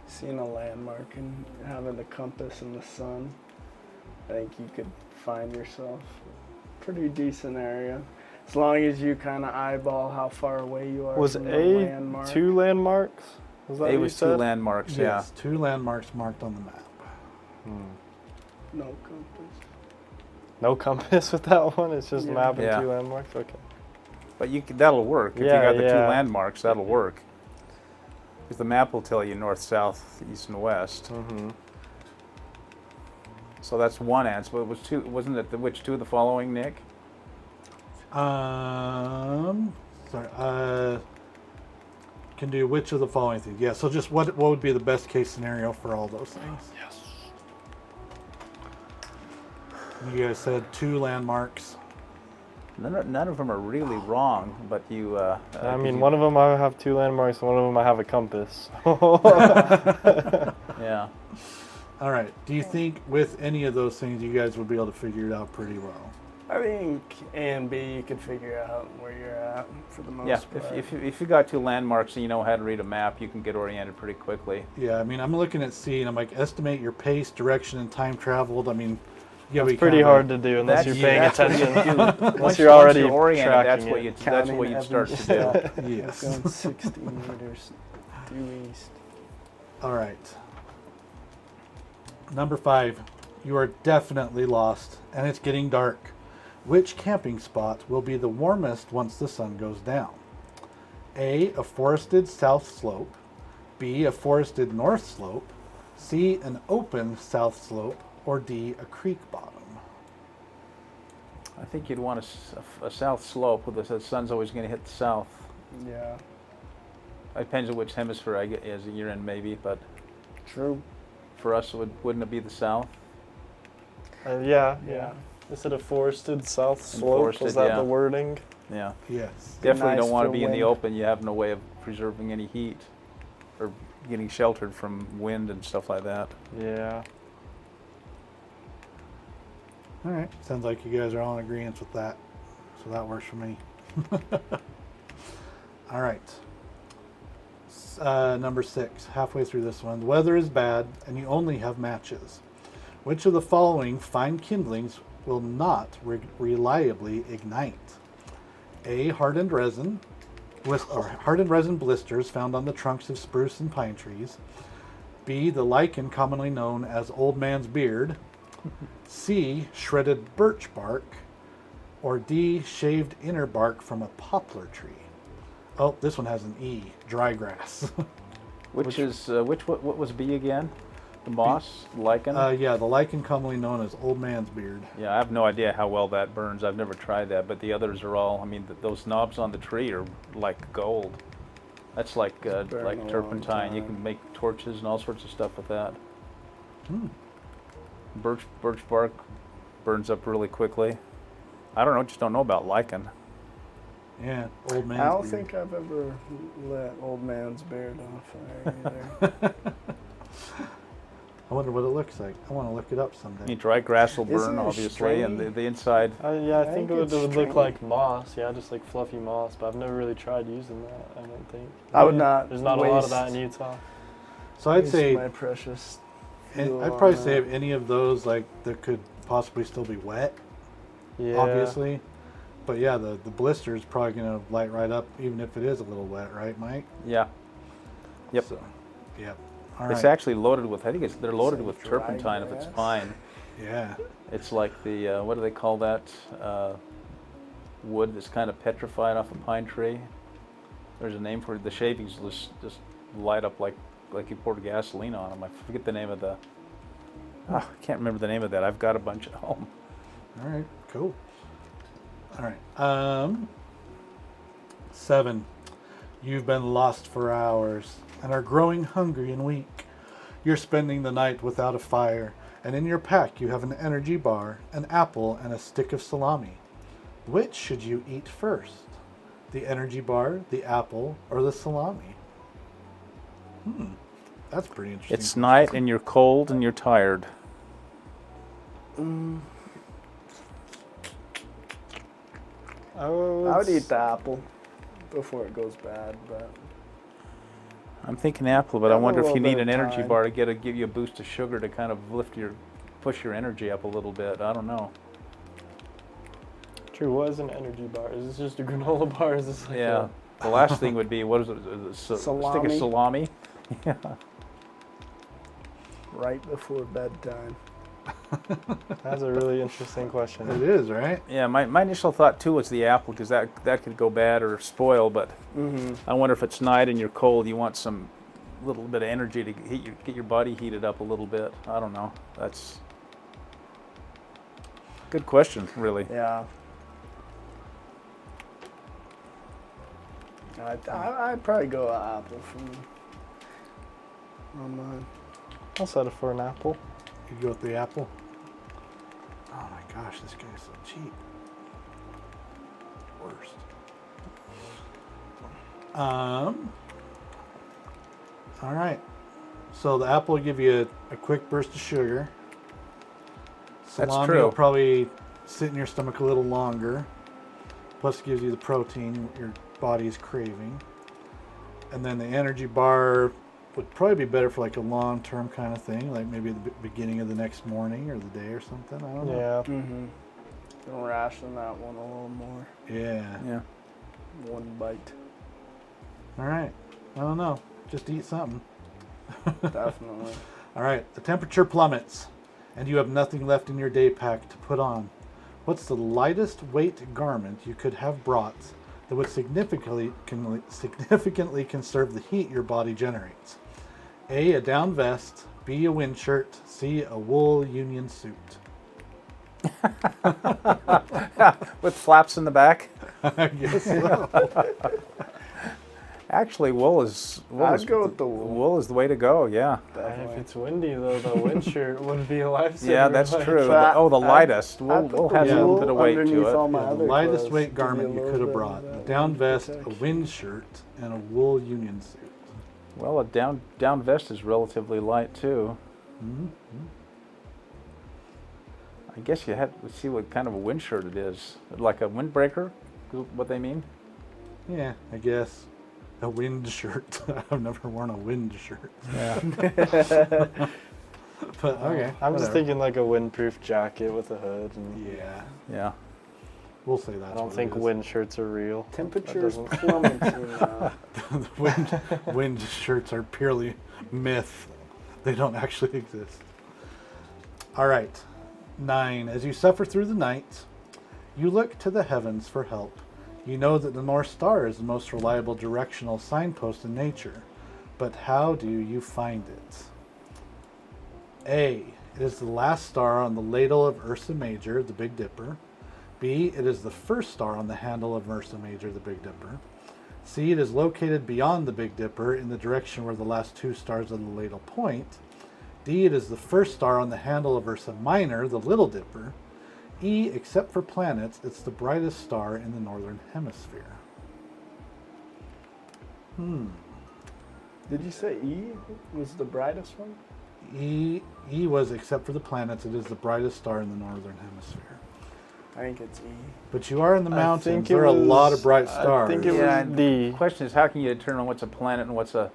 seeing a landmark and having the compass and the sun, I think you could find yourself a pretty decent area. As long as you kind of eyeball how far away you are Was from the A landmark. 2 landmarks? Was that what A you was 2 said? landmarks. Yes, 2 landmarks marked on the map. No compass. No compass with that one? It's just Yeah. map and Yeah. 2 landmarks? Okay. But that'll work. If you Yeah, got the 2 yeah. landmarks, that'll work. Because the map will tell you north, south, east, and west. Mm-hmm. So that's one answer. But it was 2. Wasn't it which 2 of the following, Nick? Sorry. Can do which of the following things? Yeah. So just what would be the best case scenario for all those things? Yes. You guys said 2 landmarks. None of them are really wrong, but you. I mean, one of them I have 2 landmarks, and one of them I have a compass. Yeah. All right. Do you think with any of those things you guys would be able to figure it out pretty well? I think A and B you could figure out where you're at for the most Yeah. part. If you got 2 landmarks and you know how to read a map, you can get oriented pretty quickly. Yeah. I mean, I'm looking at C and I'm like, estimate your pace, direction, and time traveled. I mean, yeah, It's pretty hard to do unless you're paying attention. Unless you're already oriented, that's tracking what it. you. That's Counting what you'd start every to do. step. Yes. Going 60 meters due east. All right. Number 5. You are definitely lost, and it's getting dark. Which camping spot will be the warmest once the sun goes down? A, a forested south slope. B, a forested north slope. C, an open south slope. Or D, a creek bottom. I think you'd want a south slope, with the sun's always going to hit the south. Yeah. It depends on which hemisphere as you're in, maybe, but True. for us, wouldn't it be the south? Yeah. Yeah. Is it a forested south slope? Forested, Was that yeah. the wording? Yeah. Yes. Definitely nice don't want to for be in the wind. open. You have no way of preserving any heat or getting sheltered from wind and stuff like that. Yeah. All right. Sounds like you guys are all in agreement with that. So that works for me. All right. Number 6. Halfway through this one. The weather is bad and you only have matches. Which of the following fine kindlings will not reliably ignite? A, hardened resin blisters found on the trunks of spruce and pine trees. B, the lichen commonly known as old man's beard. C, shredded birch bark. Or D, shaved inner bark from a poplar tree. Oh, this one has an E, dry grass. What was B again? The moss, lichen? Yeah, the lichen commonly known as old man's beard. Yeah, I have no idea how well that burns. I've never tried that, but the others are all, I mean, those knobs on the tree are like gold. That's like burned a long turpentine. You time. can make torches and all sorts of stuff with that. Hmm. Birch bark burns up really quickly. I don't know, just don't know about lichen. Yeah, old man's I don't beard. think I've ever lit old man's beard on fire either. I wonder what it looks like. I want to look it up I someday. mean, dry grass will Isn't burn, it obviously, and stringy? the inside. Yeah, I I think think it would it's look stringy. like moss. Yeah, just like fluffy moss. But I've never really tried using that. I don't think. I would not. There's not a lot of waste- that in Utah. So I'd waste say, my precious. and fuel I'd on probably that. say if any of those like that could possibly still be wet, Yeah. obviously. But yeah, the blister is probably gonna light right up, even if it is a little wet, right, Mike? Yeah. Yep. So, yep. All It's right. actually loaded with, I think they're loaded Like with dry turpentine if it's grass? pine. Yeah. It's like the, what do they call that? Wood that's kind of petrified off a pine tree. There's a name for it. The shavings just light up like you poured gasoline on them. I forget the name of the, I can't remember the name of that. I've got a bunch at home. All right. Cool. All right. 7. You've been lost for hours and are growing hungry and weak. You're spending the night without a fire, and in your pack you have an energy bar, an apple, and a stick of salami. Which should you eat first? The energy bar, the apple, or the salami? That's pretty interesting. It's night and you're cold and you're tired. I would eat the apple before it goes bad, but I'm thinking apple, but I Have a wonder if you little need bit an of energy time. bar to give you a boost of sugar to kind of push your energy up a little bit. I don't know. True. What is an energy bar? Is this just a granola bar? Is this like Yeah. The last thing would be, what is it? A stick Salami. of salami? Yeah. right before bedtime. That's a really interesting question. It is, right? Yeah, my initial thought too was the apple because that could go bad or spoil, but I wonder if it's night and you're cold, you want some little bit of energy to get your body heated up a little bit. I don't know. That's good question, really. Yeah. I'd probably go apple for me. On mine. I'll settle for an apple. You go with the apple. Oh my gosh, this guy's so cheap. Worst. All right. So the apple will give you a quick burst of sugar. That's Salami true. will probably sit in your stomach a little longer. Plus, gives you the protein your body is craving. And then the energy bar would probably be better for like a long-term kind of thing, like maybe the beginning of the next morning or the day or something. I don't know. Yeah. Gonna ration that one a little more. Yeah. Yeah. One bite. All right. I don't know. Just eat something. Definitely. All right. The temperature plummets, and you have nothing left in your day pack to put on. What's the lightest weight garment you could have brought that would significantly conserve the heat your body generates? A, a down vest. B, a wind shirt. C, a wool union suit. With flaps in the back. I guess so. Actually, wool is I'd go with the wool. Wool is the way to go. Yeah. If Definitely. it's windy though, the wind shirt would be a lifesaver. Yeah, that's like- true. But Oh, the I'd- lightest. I'd Wool put has the a little wool bit of weight underneath to all it. my Yeah, the other lightest clothes weight to garment be a you little could have bit brought. of A that down vest, a protection. wind shirt, and a wool union suit. Well, a down vest is relatively light too. I guess you have to see what kind of a wind shirt it is. Like a windbreaker, is what they mean? Yeah, I guess. A wind shirt. I've never worn a wind shirt. Yeah. But okay. I'm just whatever. thinking like a windproof jacket with a hood. And Yeah, Yeah. we'll say that. I don't think wind shirts are real. Temperatures doesn't- plummeting now. wind shirts are purely myth. They don't actually exist. All right. 9. As you suffer through the night, you look to the heavens for help. You know that the North Star is the most reliable directional signpost in nature. But how do you find it? A, it is the last star on the ladle of Ursa Major, the Big Dipper. B, it is the first star on the handle of Ursa Major, the Big Dipper. C, it is located beyond the Big Dipper in the direction where the last 2 stars of the ladle point. D, it is the first star on the handle of Ursa Minor, the Little Dipper. E, except for planets, it's the brightest star in the northern hemisphere. Did you say E was the brightest one? E was, except for the planets, it is the brightest star in the northern hemisphere. I think it's E. But you are in the I mountains. think it There are a lot was- of bright I stars. think it was Yeah, and D. The question is, how can you determine what's a planet and what's a...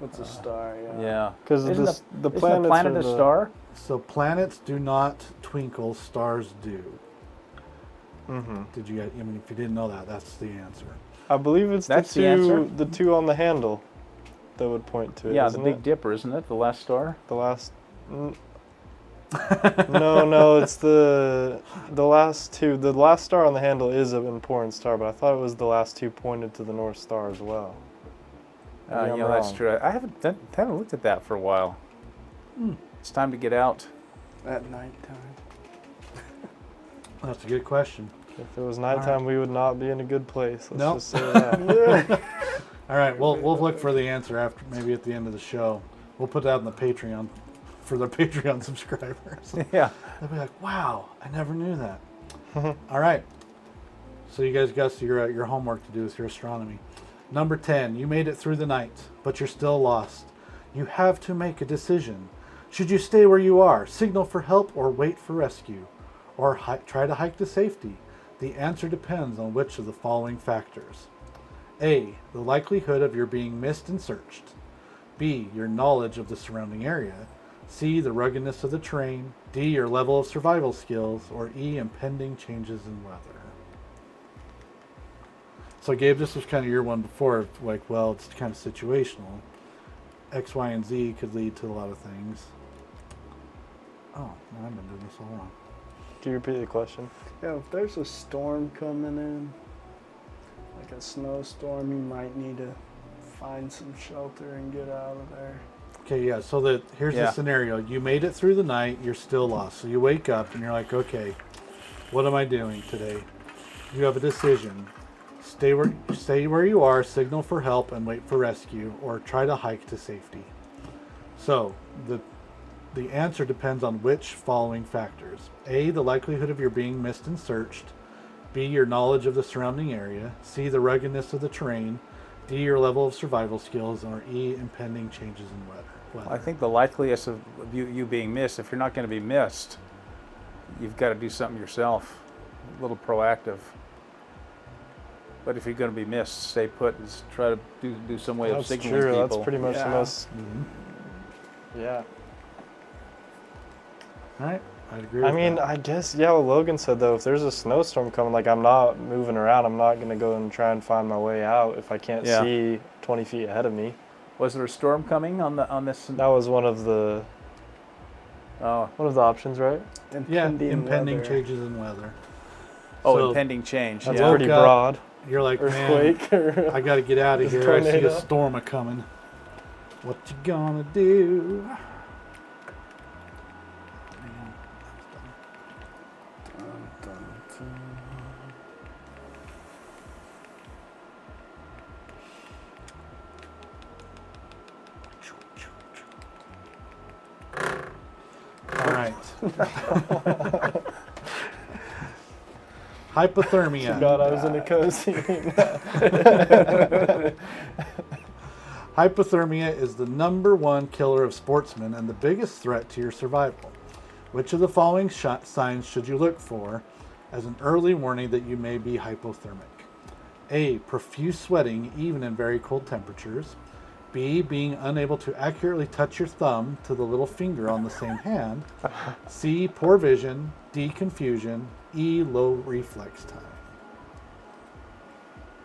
What's a star? Yeah. Because Isn't the isn't a planets planet are a the- star? So planets do not twinkle, stars do. Mm-hmm. Did you? I mean, if you didn't know that, that's the answer. I believe it's That's the the answer? two, the 2 on the handle that would point to it. Yeah, the isn't Big it? Dipper, isn't it? The last star? The last. No, it's the last 2. The last star on the handle is an important star, but I thought it was the last 2 pointed to the North Star as well. Maybe I'm Yeah, that's wrong. true. I haven't looked at that for a while. It's time to get out. At nighttime. That's a good question. If it was nighttime, we would not be in a good place. Let's Nope. just say that. All right, we'll look for the answer after, maybe at the end of the show. We'll put that on the Patreon for the Patreon subscribers. Yeah. They'll be like, "Wow, I never knew that." All right. So you guys got your homework to do with your astronomy. Number 10, you made it through the night, but you're still lost. You have to make a decision. Should you stay where you are, signal for help, or wait for rescue? Or try to hike to safety? The answer depends on which of the following factors. A, the likelihood of your being missed and searched. B, your knowledge of the surrounding area. C, the ruggedness of the terrain. D, your level of survival skills. Or E, impending changes in weather. So Gabe, this was kind of your one before, like, well, it's kind of situational. X, Y, and Z could lead to a lot of things. Oh, man, I've been doing this all wrong. Can you repeat the question? Yeah, if there's a storm coming in, like a snowstorm, you might need to find some shelter and get out of there. Okay, yeah, so here's the scenario. You made it through the night, you're still lost. So you wake up and you're like, okay, what am I doing today? You have a decision. Stay where you are, signal for help, and wait for rescue, or try to hike to safety. So the answer depends on which following factors. A, the likelihood of your being missed and searched. B, your knowledge of the surrounding area. C, the ruggedness of the terrain. D, your level of survival skills. Or E, impending changes in weather. I think the likeliest of you being missed, if you're not going to be missed, you've got to do something yourself, a little proactive. But if you're going to be missed, stay put and try to do some way of That's signaling true. people. That's pretty much the most. Yeah. All right, I'd agree I with mean, that. I guess, yeah, what Logan said, though, if there's a snowstorm coming, like, I'm not moving around. I'm not going to go and try and find my way out if I can't see 20 feet ahead of me. Was there a storm coming on this? That was one of the options, right? Impending weather. changes in weather. Oh, So, impending change. That's Yeah. pretty Woke up, broad. You're like, Earthquake. man, I got to get out of There's here. a I see a tornado. storm a coming. What you gonna do? All right. Hypothermia. God, I was in a cozy. Hypothermia is the #1 killer of sportsmen and the biggest threat to your survival. Which of the following signs should you look for as an early warning that you may be hypothermic? A, profuse sweating even in very cold temperatures. B, being unable to accurately touch your thumb to the little finger on the same hand. C, poor vision. D, confusion. E, low reflex time.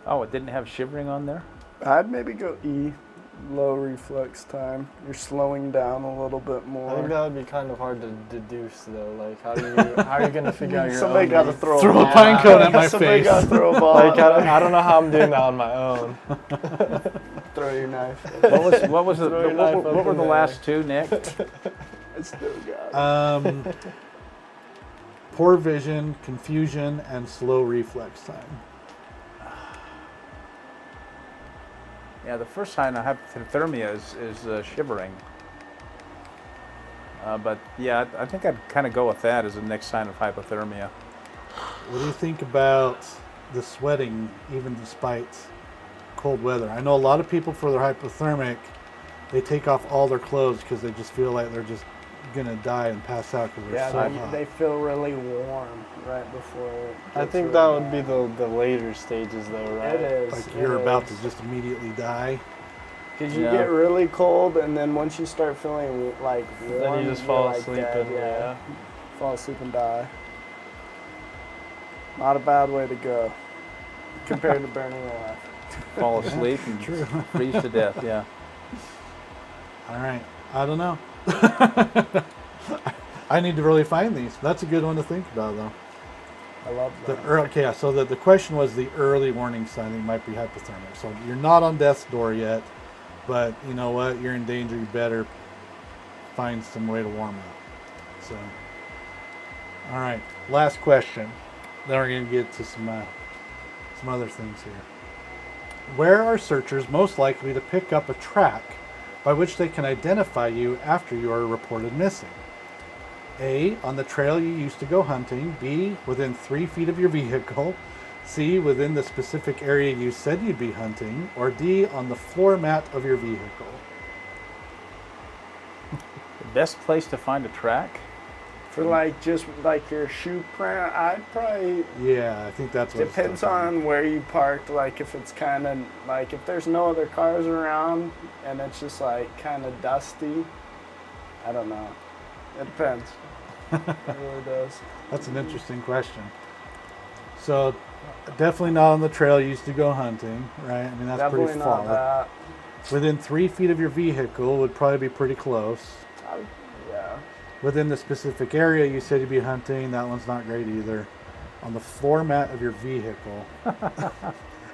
Oh, it didn't have shivering on there? I'd maybe go E, low reflex time. You're slowing down a little bit I think more. that would be kind of hard to deduce, though. Like, how are you going to figure out your Somebody own got to read? throw Throw a a ball. pine cone at my Somebody face. got to throw a ball. Like, I don't know how I'm doing that on my own. Throw your knife. What were Throw your knife the up in last two, Nick? Still got it. Poor vision, confusion, and slow reflex time. Yeah, the first sign of hypothermia is shivering. But yeah, I think I'd kind of go with that as the next sign of hypothermia. What do you think about the sweating, even despite cold weather? I know a lot of people, for their hypothermic, they take off all their clothes because they just feel like they're just gonna die and pass out because they're so hot. They feel really warm right before. I think that would be the later stages, though, right? It is. Like you're about to just immediately die. Because you get really cold, and then once you start feeling like warm, Then you just fall you're, like, asleep dead, and fall asleep and die. Not a bad way to go compared to burning alive. Fall asleep and freeze to death. Yeah. All right. I don't know. I need to really find these. That's a good one to think about, though. I love that. Okay, so the question was the early warning sign that you might be hypothermic. So you're not on death's door yet, but you know what? You're in danger. You better find some way to warm up. So, all right, last question. Then we're going to get to some other things here. Where are searchers most likely to pick up a track by which they can identify you after you are reported missing? A, on the trail you used to go hunting. B, within 3 feet of your vehicle. C, within the specific area you said you'd be hunting. Or D, on the floor mat of your vehicle. The best place to find a track? For like just like your shoe print, I'd probably. Yeah, I think that's what Depends on where you parked. Like if it's kind of like if there's no other cars around and it's just like kind of dusty. I don't know. It depends. It really does. That's an interesting question. So, definitely not on the trail you used to go hunting, right? I mean, that's Definitely pretty not far. that. Within 3 feet of your vehicle would probably be pretty close. Yeah. Within the specific area you said you'd be hunting, that one's not great either. On the floor mat of your vehicle.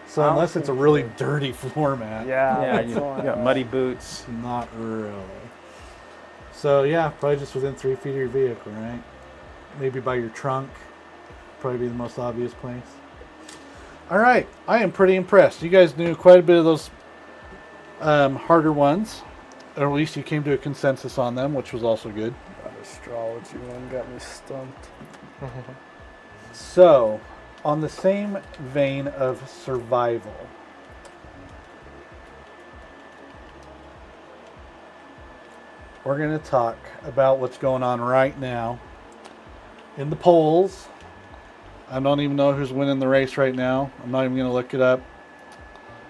So unless it's a really dirty floor mat, Yeah, you got muddy boots. not really. So yeah, probably just within 3 feet of your vehicle, right? Maybe by your trunk, probably be the most obvious place. All right, I am pretty impressed. You guys knew quite a bit of those harder ones, or at least you came to a consensus on them, which was also good. That astrology one got me stumped. So, on the same vein of survival, we're going to talk about what's going on right now in the polls. I don't even know who's winning the race right now. I'm not even going to look it up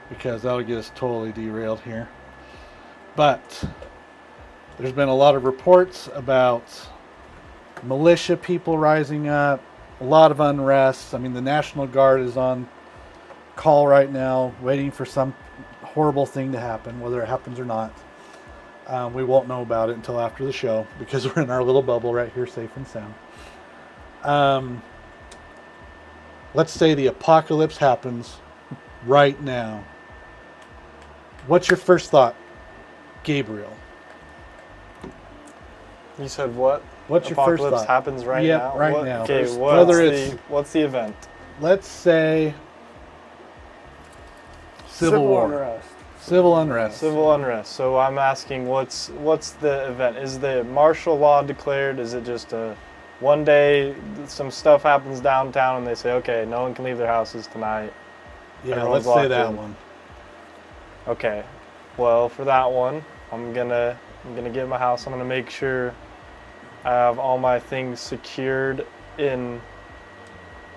because that'll get us totally derailed here. But there's been a lot of reports about militia people rising up, a lot of unrest. I mean, the National Guard is on call right now, waiting for some horrible thing to happen, whether it happens or not. We won't know about it until after the show because we're in our little bubble right here, safe and sound. Let's say the apocalypse happens right now. What's your first thought, Gabriel? You said what? What's your first Apocalypse thought? happens right Yep, now? right What- now. Okay, Whether what's the event? Let's say Civil War. Unrest. Civil unrest. Civil unrest. So I'm asking, what's the event? Is the martial law declared? Is it just a one day some stuff happens downtown and they say, okay, no one can leave their houses tonight? Yeah, Everyone's let's say locked that in. one. Okay. Well, for that one, I'm gonna get my house. I'm gonna make sure I have all my things secured in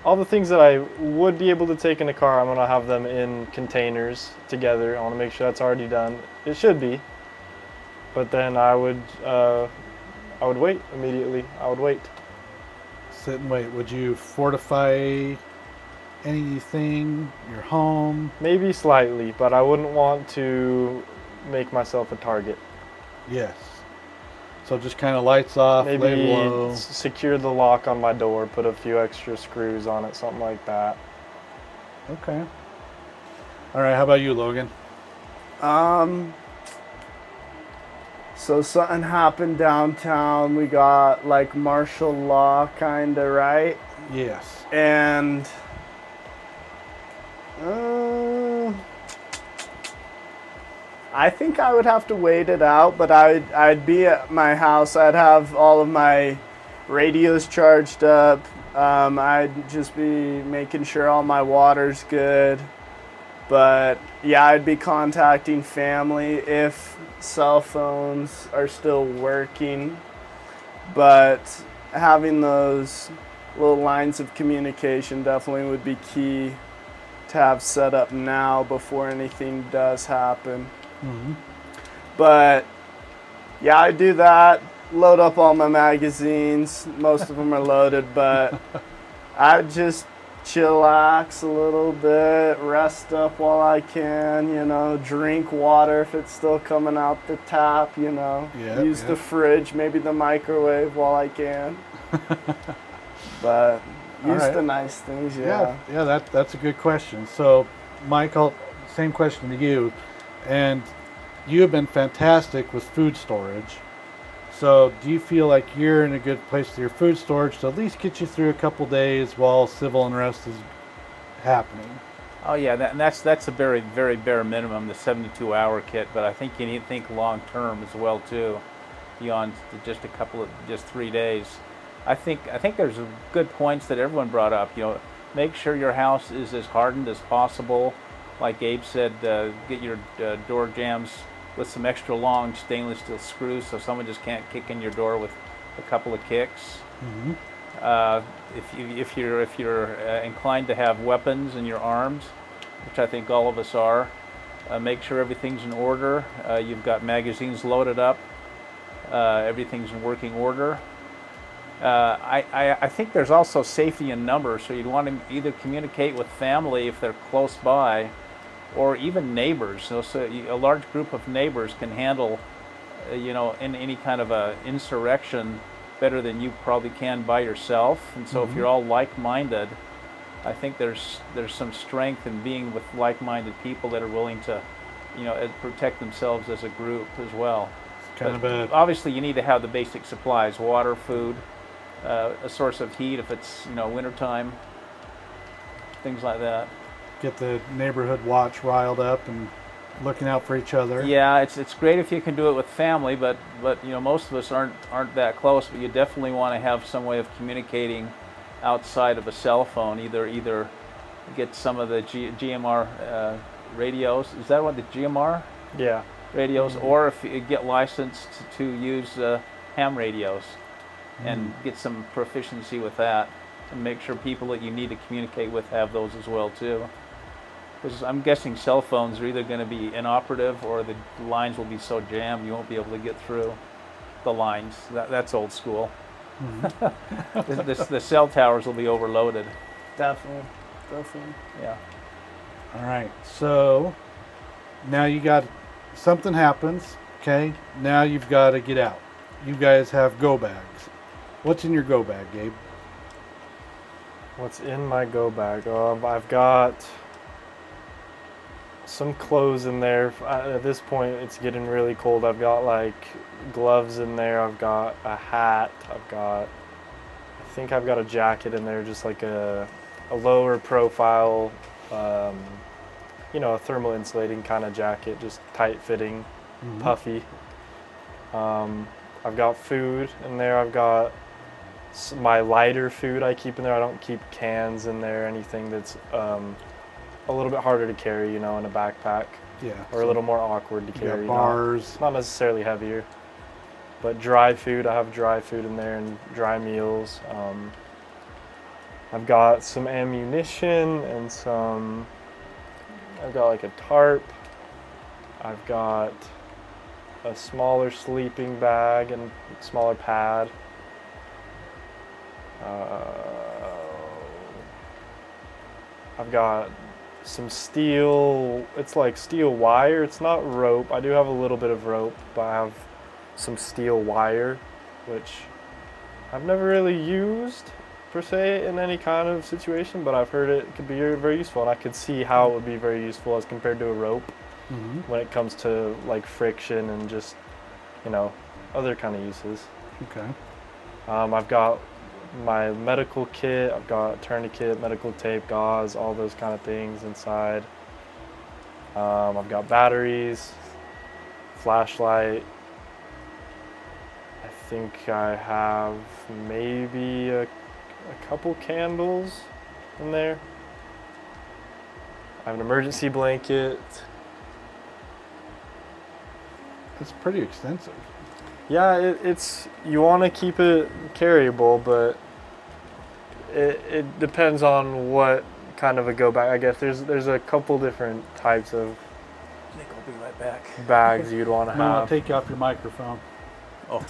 all the things that I would be able to take in a car. I'm gonna have them in containers together. I want to make sure that's already done. It should be. But then I would wait immediately. I would wait. Sit and wait. Would you fortify anything? Your home? Maybe slightly, but I wouldn't want to make myself a target. Yes. So just kind of lights off, lay Maybe low. secure the lock on my door, put a few extra screws on it, something like that. Okay. All right. How about you, Logan? So something happened downtown. We got like martial law kind of, right? Yes. And I think I would have to wait it out, but I'd be at my house. I'd have all of my radios charged up. I'd just be making sure all my water's good. But yeah, I'd be contacting family if cell phones are still working. But having those little lines of communication definitely would be key to have set up now before anything does happen. Mm-hmm. But yeah, I do that, load up all my magazines. Most of them are loaded, but I just chillax a little bit, rest up while I can, you know, drink water if it's still coming out the tap, you know, use the fridge, maybe the microwave while I can. But use the nice things, Yeah, that's a good question. So, Michael, same question to you. And you have been fantastic with food storage. So do you feel like you're in a good place with your food storage to at least get you through a couple days while civil unrest is happening? Oh yeah, that's a very, very bare minimum, the 72-hour kit. But I think you need to think long term as well too, beyond just 3 days. I think there's good points that everyone brought up. You know, make sure your house is as hardened as possible. Like Gabe said, get your door jambs with some extra long stainless steel screws so someone just can't kick in your door with a couple of kicks. Mm-hmm. If you're inclined to have weapons in your arms, which I think all of us are, make sure everything's in order. You've got magazines loaded up. Everything's in working order. I think there's also safety in numbers, so you'd want to either communicate with family if they're close by, or even neighbors. So a large group of neighbors can handle, in any kind of a insurrection better than you probably can by yourself. And so if you're all like-minded, I think there's some strength in being with like-minded people that are willing to, protect themselves as a group as well. Obviously, you need to have the basic supplies: water, food, a source of heat if it's wintertime, things like that. Get the neighborhood watch riled up and looking out for each other. Yeah, it's great if you can do it with family, but most of us aren't that close. But you definitely want to have some way of communicating outside of a cell phone. Either get some of the GMR radios. Is that what the GMR? Yeah. Radios, or if you get licensed to use ham radios, and get some proficiency with that, and make sure people that you need to communicate with have those as well too. Because I'm guessing cell phones are either going to be inoperative or the lines will be so jammed you won't be able to get through the lines. That's old school. The cell towers will be overloaded. Definitely. Yeah. All right. So now you got something happens. Okay. Now you've got to get out. You guys have go bags. What's in your go bag, Gabe? What's in my go bag? I've got some clothes in there. At this point, it's getting really cold. I've got like gloves in there. I've got a hat. I think I've got a jacket in there, just like a lower profile, a thermal insulating kind of jacket, just tight fitting, puffy. I've got food in there. I've got my lighter food I keep in there. I don't keep cans in there, anything that's a little bit harder to carry, in a backpack. Yeah. Or a little more awkward to carry. Bars. Not necessarily heavier. But dry food, I have dry food in there and dry meals. I've got some ammunition and I've got like a tarp. I've got a smaller sleeping bag and smaller pad. I've got some steel, it's like steel wire, it's not rope. I do have a little bit of rope, but I have some steel wire, which I've never really used per se in any kind of situation, but I've heard it could be very, very useful, and I could see how it would be very useful as compared to a rope when it comes to like friction and just other kind of uses. Okay. I've got my medical kit, I've got tourniquet, medical tape, gauze, all those kind of things inside. I've got batteries, flashlight. I think I have maybe a couple candles in there. I have an emergency blanket. That's pretty extensive. Yeah, it's you want to keep it carryable, but it depends on what kind of a go bag. I guess there's a couple different types of I think I'll be right back. bags you'd want to No, I'll have. take you off your microphone. Oh.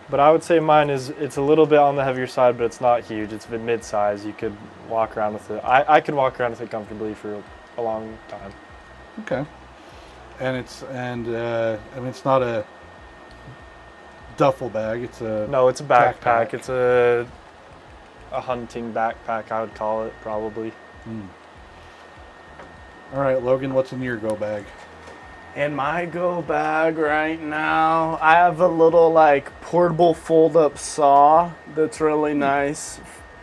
But I would say mine it's a little bit on the heavier side, but it's not huge. It's mid-size. You could walk around with it. I could walk around with it comfortably for a long time. Okay. And it's not a duffel bag. It's a No, it's a backpack. Backpack. It's a hunting backpack, I would call it, probably. All right, Logan, what's in your go bag? In my go bag right now, I have a little like portable fold-up saw that's really nice.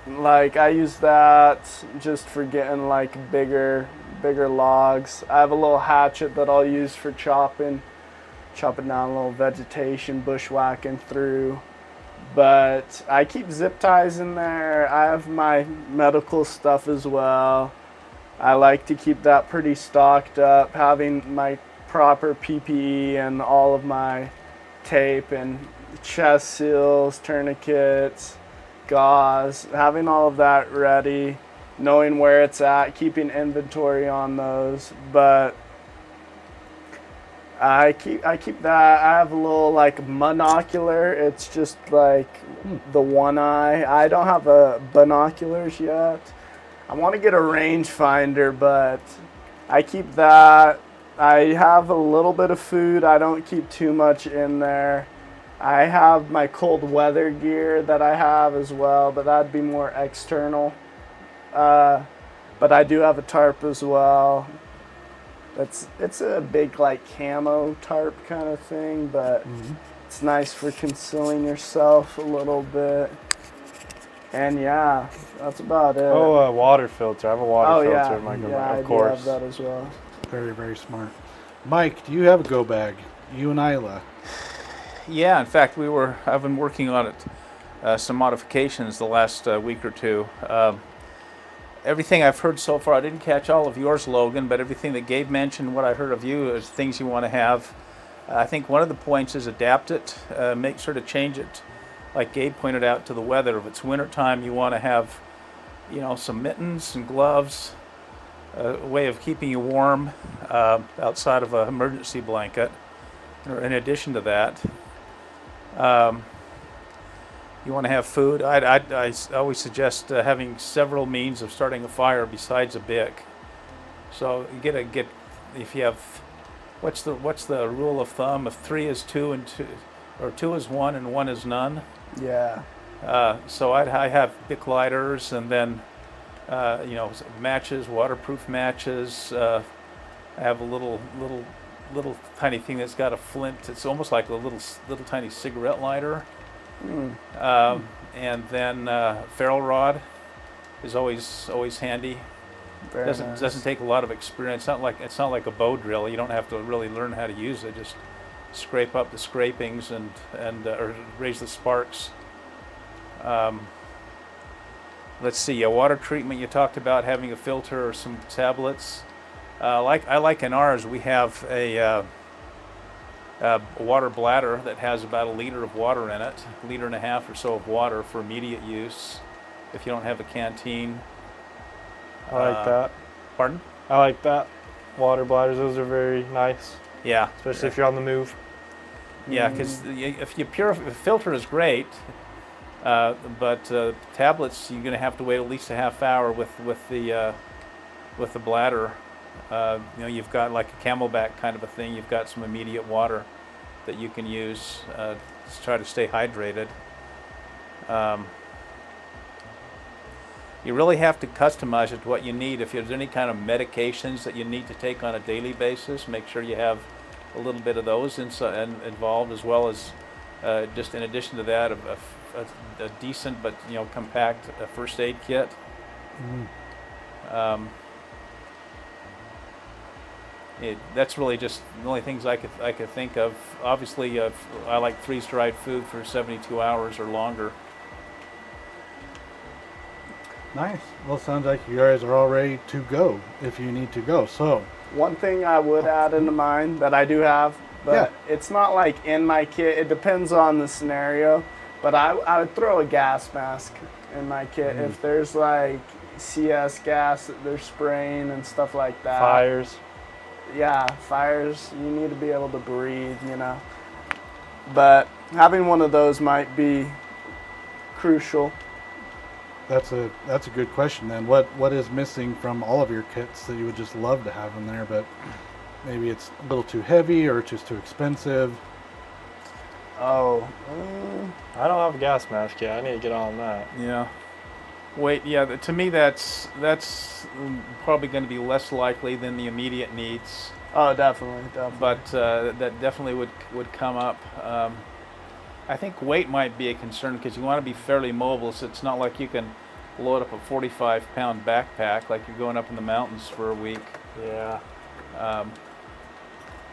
Like I use that just for getting like bigger logs. I have a little hatchet that I'll use for chopping down a little vegetation, bushwhacking through. But I keep zip ties in there. I have my medical stuff as well. I like to keep that pretty stocked up, having my proper PPE and all of my tape and chest seals, tourniquets, gauze, having all of that ready, knowing where it's at, keeping inventory on those. But I keep that. I have a little like monocular. It's just like the one eye. I don't have binoculars yet. I want to get a rangefinder, but I keep that. I have a little bit of food. I don't keep too much in there. I have my cold weather gear that I have as well, but that'd be more external. But I do have a tarp as well. It's a big like camo tarp kind of thing, but it's nice for concealing yourself a little bit. And yeah, that's about it. Oh, a water filter. I have a water filter yeah, in my go yeah, bag, I of course. do have that as well. Very, very smart. Mike, do you have a go bag? You and Isla. Yeah, in fact, I've been working on it, some modifications the last week or two. Everything I've heard so far, I didn't catch all of yours, Logan, but everything that Gabe mentioned, what I heard of you, is things you want to have. I think one of the points is adapt it, make sure to change it, like Gabe pointed out, to the weather. If it's wintertime, you want to have, some mittens and gloves, a way of keeping you warm outside of an emergency blanket. Or in addition to that, you want to have food. I always suggest having several means of starting a fire besides a bic. So you if you have, what's the rule of thumb? If 3 is 2 and 2, or 2 is 1 and 1 is none. Yeah. So I have bic lighters, and then matches, waterproof matches. I have a little tiny thing that's got a flint. It's almost like a little tiny cigarette lighter. And then ferrule rod is always handy. Doesn't take a lot of experience. It's not like a bow drill. You don't have to really learn how to use it. Just scrape up the scrapings and or raise the sparks. Let's see. Water treatment. You talked about having a filter or some tablets. I like in ours, we have a water bladder that has about 1 liter of water in it, 1.5 liters or so of water for immediate use if you don't have a canteen. I like that. Pardon? I like that. Water bladders, those are very nice, Yeah. especially if you're on the move. Yeah, because if filter is great, but tablets, you're going to have to wait at least a half hour with the bladder. You've got like a Camelback kind of a thing. You've got some immediate water that you can use to try to stay hydrated. you really have to customize it to what you need. If there's any kind of medications that you need to take on a daily basis, make sure you have a little bit of those involved, as well as just in addition to that, a decent but compact first aid kit. That's really just the only things I could think of. Obviously, I like freeze-dried food for 72 hours or longer. Nice. Well, it sounds like you guys are all ready to go if you need to go. So, One thing I would add into mine that I do have, but it's not like in my kit. It depends on the scenario. But I would throw a gas mask in my kit if there's like CS gas that they're spraying and stuff like that. Fires. Yeah, fires. You need to be able to breathe, But having one of those might be crucial. that's a good question then. What is missing from all of your kits that you would just love to have in there, but maybe it's a little too heavy or just too expensive? Oh, I don't have a gas mask yet. I need to get on that. Yeah. Wait, yeah, to me that's probably going to be less likely than the immediate needs, oh, definitely. but that definitely would come up. I think weight might be a concern because you want to be fairly mobile, so it's not like you can load up a 45-pound backpack like you're going up in the mountains for a week. Yeah.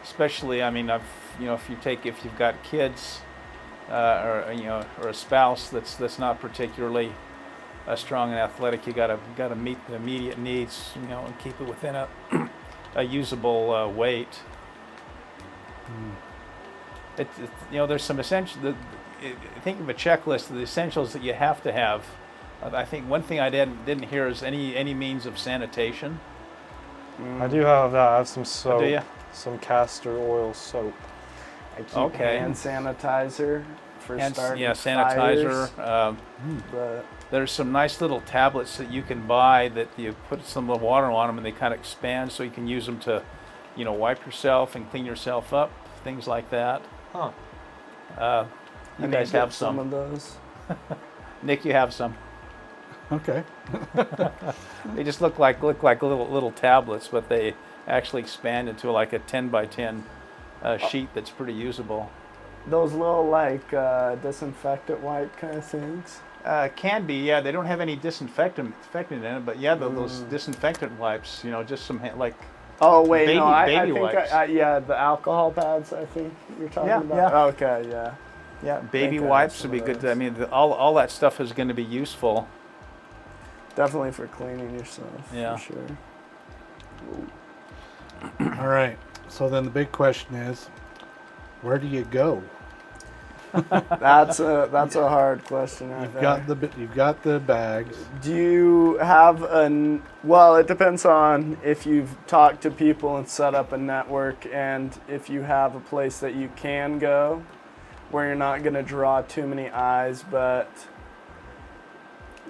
Especially, I mean, if you've got kids or a spouse that's not particularly strong and athletic, you gotta meet the immediate needs, and keep it within a usable weight. There's some essential. Think of a checklist of the essentials that you have to have. I think one thing I didn't hear is any means of sanitation. I do have that. I have some soap. Do you? Some castor oil soap. I keep hand sanitizer for starting sanitizer. fires, but There's some nice little tablets that you can buy that you put some little water on them and they kind of expand, so you can use them to, wipe yourself and clean yourself up, things like that. Huh. You I guys need have some some. of those. Nick, you have some. Okay. They just look like little tablets, but they actually expand into like a 10 by 10 sheet that's pretty usable. Those little disinfectant wipe kind of things. Can be, yeah. They don't have any disinfectant in it, but yeah, those disinfectant wipes, just some Oh wait, baby, no, I baby think wipes. the alcohol pads. I think you're talking about. Yeah. Okay, yeah. Yeah, baby think I have wipes some would be of good. I mean, all that stuff is going to be useful. Definitely for cleaning yourself. Yeah. For sure. All right. So then the big question is, where do you go? That's a hard question. Right You've got the bags. Do you have well, it depends on if you've talked to people and set up a network, and if you have a place that you can go where you're not going to draw too many eyes. But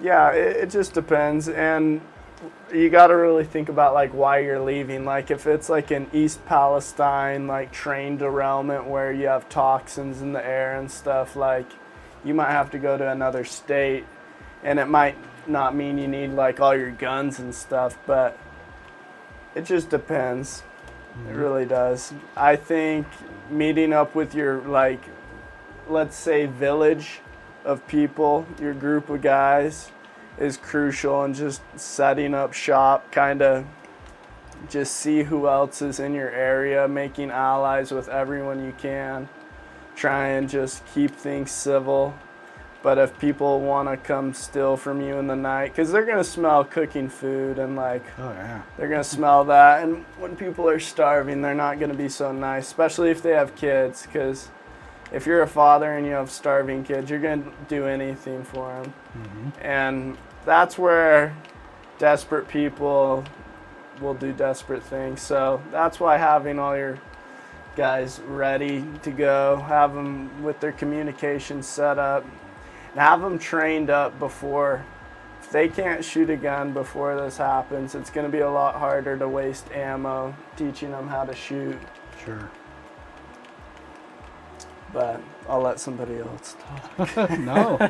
yeah, it just depends, and you got to really think about why you're leaving. If it's in East Palestine, train derailment where you have toxins in the air and stuff, you might have to go to another state, and it might not mean you need all your guns and stuff, but it just depends. It really does. I think meeting up with your let's say village of people, your group of guys, is crucial, and just setting up shop, kind of just see who else is in your area, making allies with everyone you can, try and just keep things civil. But if people want to come steal from you in the night, because they're going to smell cooking food and Oh yeah. they're going to smell that, and when people are starving, they're not going to be so nice, especially if they have kids, because if you're a father and you have starving kids, you're going to do anything for them. And that's where desperate people will do desperate things. So that's why having all your guys ready to go, have them with their communication set up, and have them trained up before. If they can't shoot a gun before this happens, it's going to be a lot harder to waste ammo teaching them how to shoot. Sure. but I'll let somebody else talk. No,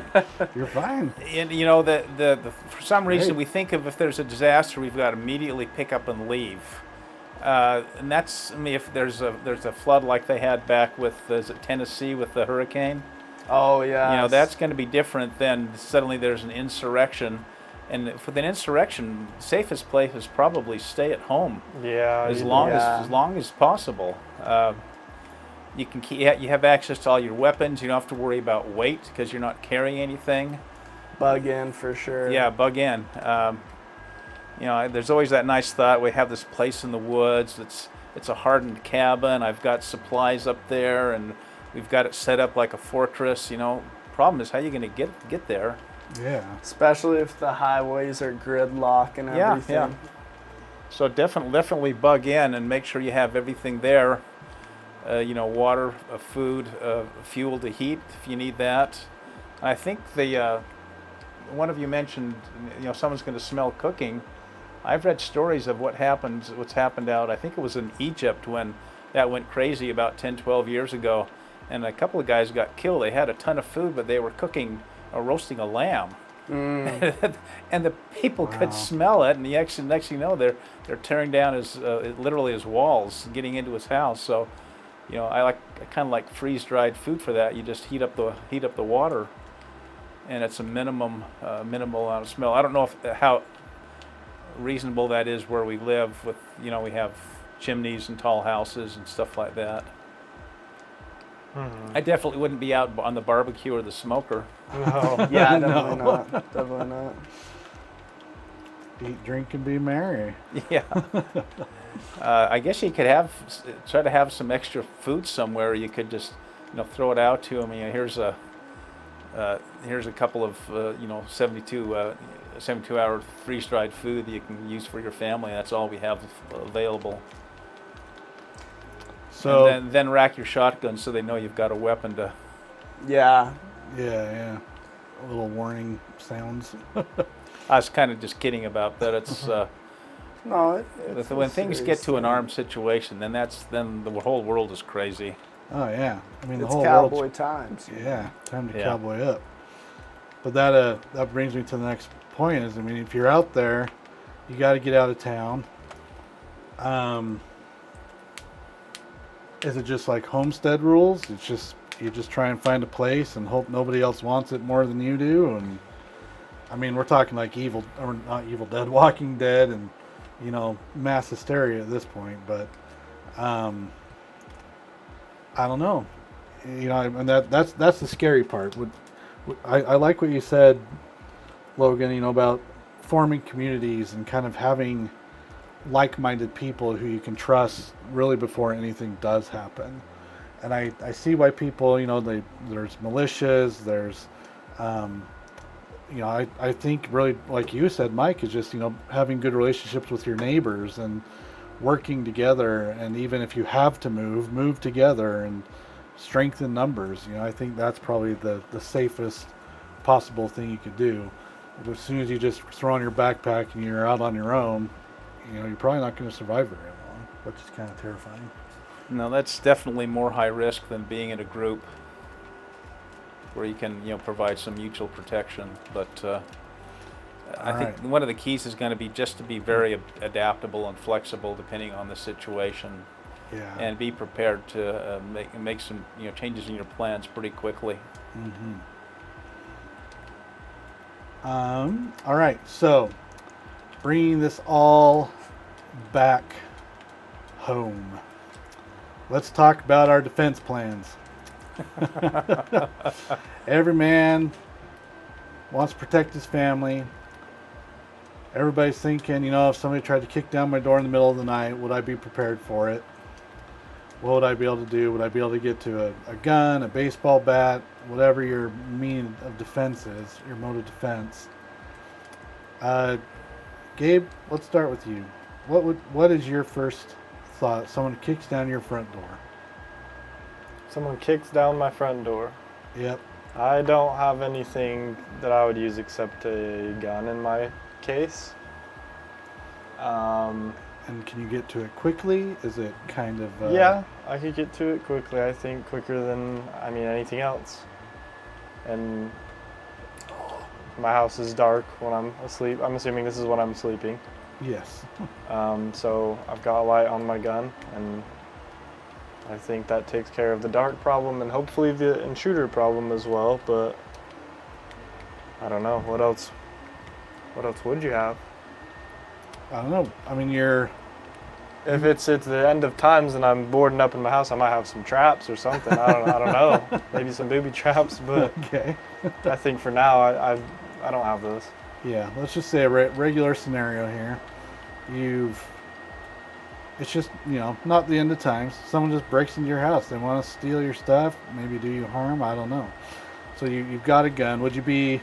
you're fine. And you know, for some reason Hey. we think of if there's a disaster, we've got to immediately pick up and leave. And that's, I mean, if there's a flood like they had back with, is it Tennessee with the hurricane? Oh yeah. You know, that's going to be different than suddenly there's an insurrection. And for the insurrection, the safest place is probably stay at home Yeah. as you long do. Yeah. as long as possible. You can you have access to all your weapons. You don't have to worry about weight because you're not carrying anything. Bug in for sure. Yeah, bug in. You know, there's always that nice thought. We have this place in the woods. It's a hardened cabin. I've got supplies up there, and we've got it set up like a fortress. You know, problem is how you going to get there. Yeah. Especially if the highways are gridlock and Yeah, everything. yeah. So definitely bug in and make sure you have everything there. You know, water, food, fuel to heat if you need that. I think one of you mentioned, you know, someone's going to smell cooking. I've read stories of what's happened out, I think it was in Egypt when that went crazy about 10, 12 years ago. And a couple of guys got killed. They had a ton of food, but they were cooking or roasting a lamb. And the people Wow. could smell it. And the next thing you know, they're tearing down literally his walls, getting into his house. So, you know, I kind of like freeze-dried food for that. You just heat up the water, and it's a minimal amount of smell. I don't know how reasonable that is where we live. With, you know, we have chimneys and tall houses and stuff like that. I definitely wouldn't be out on the barbecue or the smoker. No. Yeah, definitely not. Definitely not. Eat, drink, and be merry. Yeah. I guess you could try to have some extra food somewhere. You could just, you know, throw it out to them. You know, here's a couple of 72-hour freeze-dried food that you can use for your family. That's all we have available. So And then rack your shotgun so they know you've got a weapon to. Yeah. yeah. A little warning sounds. I was kind of just kidding about that. It's No, it's when a things get serious to an thing. armed situation, then the whole world is crazy. Oh yeah. I mean, the It's whole cowboy world's times. yeah, time to Yeah. cowboy up. But that brings me to the next point. Is, I mean, if you're out there, you got to get out of town. Is it just like homestead rules? It's just you just try and find a place and hope nobody else wants it more than you do. And I mean, we're talking like not Evil Dead, Walking Dead, and you know, mass hysteria at this point. But I don't know. You know, and that's the scary part. I like what you said, Logan. You know, about forming communities and kind of having like-minded people who you can trust really before anything does happen. And I see why people, you know, there's militias, there's you know, I think really, like you said, Mike, is just, you know, having good relationships with your neighbors and working together. And even if you have to move together and strengthen numbers. You know, I think that's probably the safest possible thing you could do. But as soon as you just throw on your backpack and you're out on your own, you know, you're probably not going to survive very long, which is kind of terrifying. No, that's definitely more high risk than being in a group where you can, you know, provide some mutual protection. But I think right. one of the keys is going to be just to be very adaptable and flexible depending on the situation, Yeah. and be prepared to make some, you know, changes in your plans pretty quickly. Mm-hmm. All right, so bringing this all back home, let's talk about our defense plans. Every man wants to protect his family. Everybody's thinking, you know, if somebody tried to kick down my door in the middle of the night, would I be prepared for it? What would I be able to do? Would I be able to get to a gun, a baseball bat, whatever your mean of defense is, your mode of defense? Gabe, let's start with you. What is your first thought? Someone kicks down your front door. Someone kicks down my front door. Yep. I don't have anything that I would use except a gun in my case. And can you get to it quickly? Is it kind of... Yeah, I could get to it quickly. I think quicker than anything else. And my house is dark when I'm asleep. I'm assuming this is when I'm sleeping. Yes. So I've got a light on my gun, and I think that takes care of the dark problem and hopefully the intruder problem as well. But I don't know. What else? What else would you have? I don't know. I mean, If it's at the end of times and I'm boarding up in my house, I might have some traps or something. I don't know. Maybe some booby traps, but okay. I think for now I don't have those. Yeah, let's just say a regular scenario here. It's just, not the end of times. Someone just breaks into your house. They want to steal your stuff, maybe do you harm. I don't know. So you've got a gun. Would you be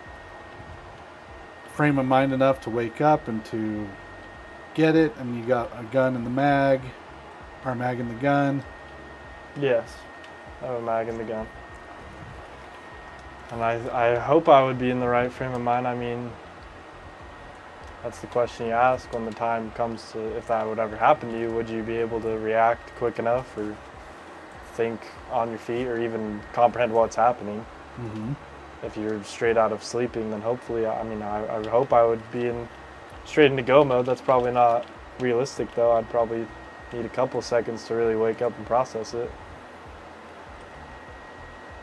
frame of mind enough to wake up and to get it? I mean, you got a gun in the mag, or a mag in the gun. Yes, I have a mag in the gun. And I hope I would be in the right frame of mind. I mean, that's the question you ask when the time comes to, if that would ever happen to you, would you be able to react quick enough or think on your feet or even comprehend what's happening? Mm-hmm. If you're straight out of sleeping, then hopefully, I hope I would be straight into go mode. That's probably not realistic though. I'd probably need a couple seconds to really wake up and process it.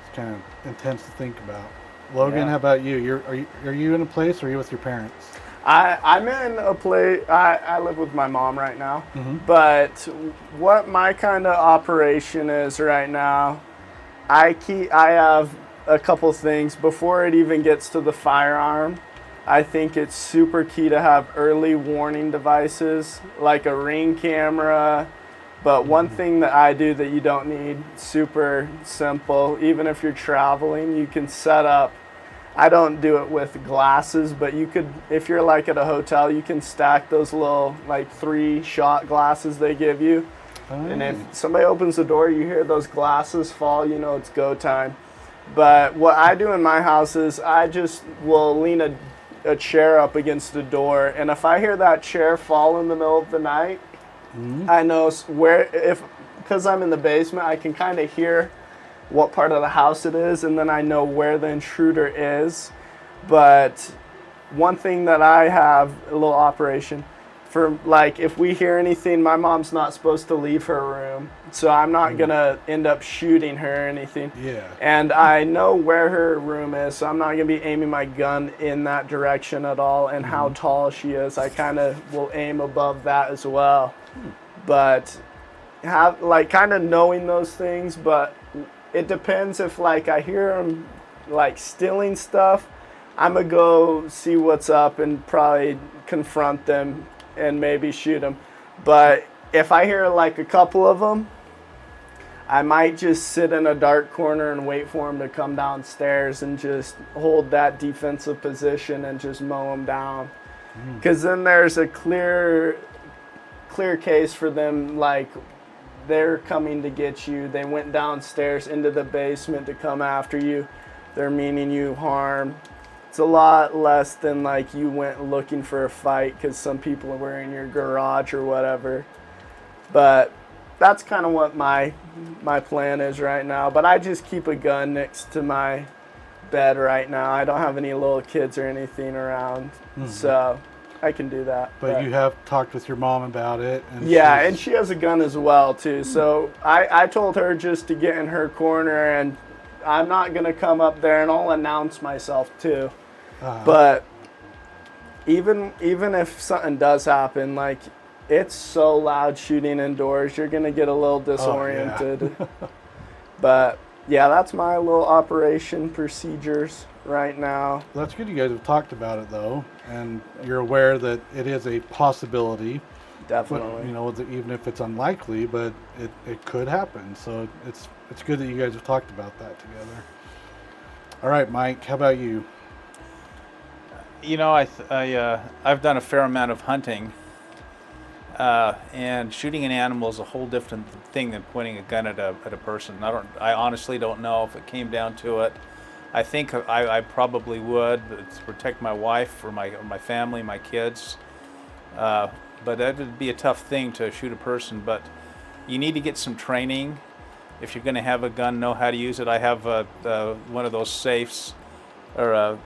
It's kind of intense to think about. Logan, Yeah. How about you? Are you in a place, or are you with your parents? I'm in a place, I live with my mom right now, Mm-hmm. but what my kind of operation is right now, I have a couple things before it even gets to the firearm. I think it's super key to have early warning devices like a Ring camera. But one thing that I do that you don't need, super simple, even if you're traveling, you can set up, I don't do it with glasses, but you could, if you're like at a hotel, you can stack those little like 3-shot glasses they give you. And if somebody opens the door, you hear those glasses fall, you know it's go time. But what I do in my house is I just will lean a chair up against the door, and if I hear that chair fall in the middle of the night, I know because I'm in the basement, I can kind of hear what part of the house it is, and then I know where the intruder is. But one thing that I have, a little operation, for like if we hear anything, my mom's not supposed to leave her room, so I'm not gonna end up shooting her or anything. Yeah. And I know where her room is, so I'm not gonna be aiming my gun in that direction at all. And how tall she is, I kind of will aim above that as well. But have like kind of knowing those things, but it depends if like I hear them like stealing stuff, I'm gonna go see what's up and probably confront them and maybe shoot them. But if I hear like a couple of them, I might just sit in a dark corner and wait for them to come downstairs and just hold that defensive position and just mow them down. Because then there's a clear case for them, like they're coming to get you. They went downstairs into the basement to come after you. They're meaning you harm. It's a lot less than like you went looking for a fight because some people were in your garage or whatever. But that's kind of what my plan is right now. But I just keep a gun next to my bed right now. I don't have any little kids or anything around, so I can do that. But you have talked with your mom about it. And yeah, and she has a gun as well too. So I told her just to get in her corner, and I'm not gonna come up there, and I'll announce myself too. But even if something does happen, like it's so loud shooting indoors, you're gonna get a little disoriented. But yeah, that's my little operation procedures right now. Well, that's good you guys have talked about it though, and you're aware that it is a possibility. Definitely. But, even if it's unlikely, but it could happen. So it's good that you guys have talked about that together. All right, Mike, how about you? I've done a fair amount of hunting, and shooting an animal is a whole different thing than pointing a gun at a person. I honestly don't know if it came down to it. I think I probably would, but to protect my wife or my family, my kids. But that would be a tough thing to shoot a person. But you need to get some training. if you're going to have a gun, know how to use it. I have one of those safes, or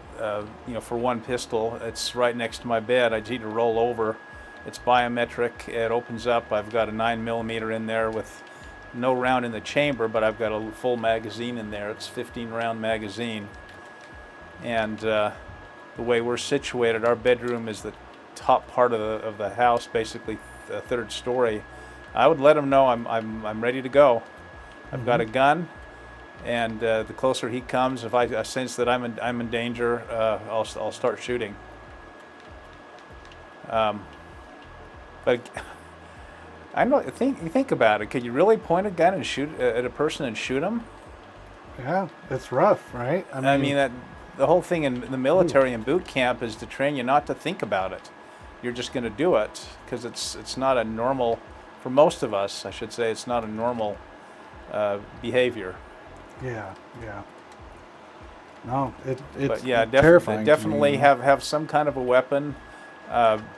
for one pistol. It's right next to my bed. I just need to roll over. It's biometric. It opens up. I've got a 9mm in there with no round in the chamber, but I've got a full magazine in there. It's 15-round magazine. And the way we're situated, our bedroom is the top part of the house, basically the third story. I would let him know I'm ready to go. I've got a gun, and the closer he comes, if I sense that I'm in danger, I'll start shooting. But I know. Think about it. Could you really point a gun and shoot at a person and shoot him? Yeah, it's rough, right? I mean that the whole thing in the military and boot camp is to train you not to think about it. You're just going to do it because it's not a normal, for most of us, I should say, it's not a normal behavior. Yeah. No, it's but yeah, terrifying. Definitely have some kind of a weapon.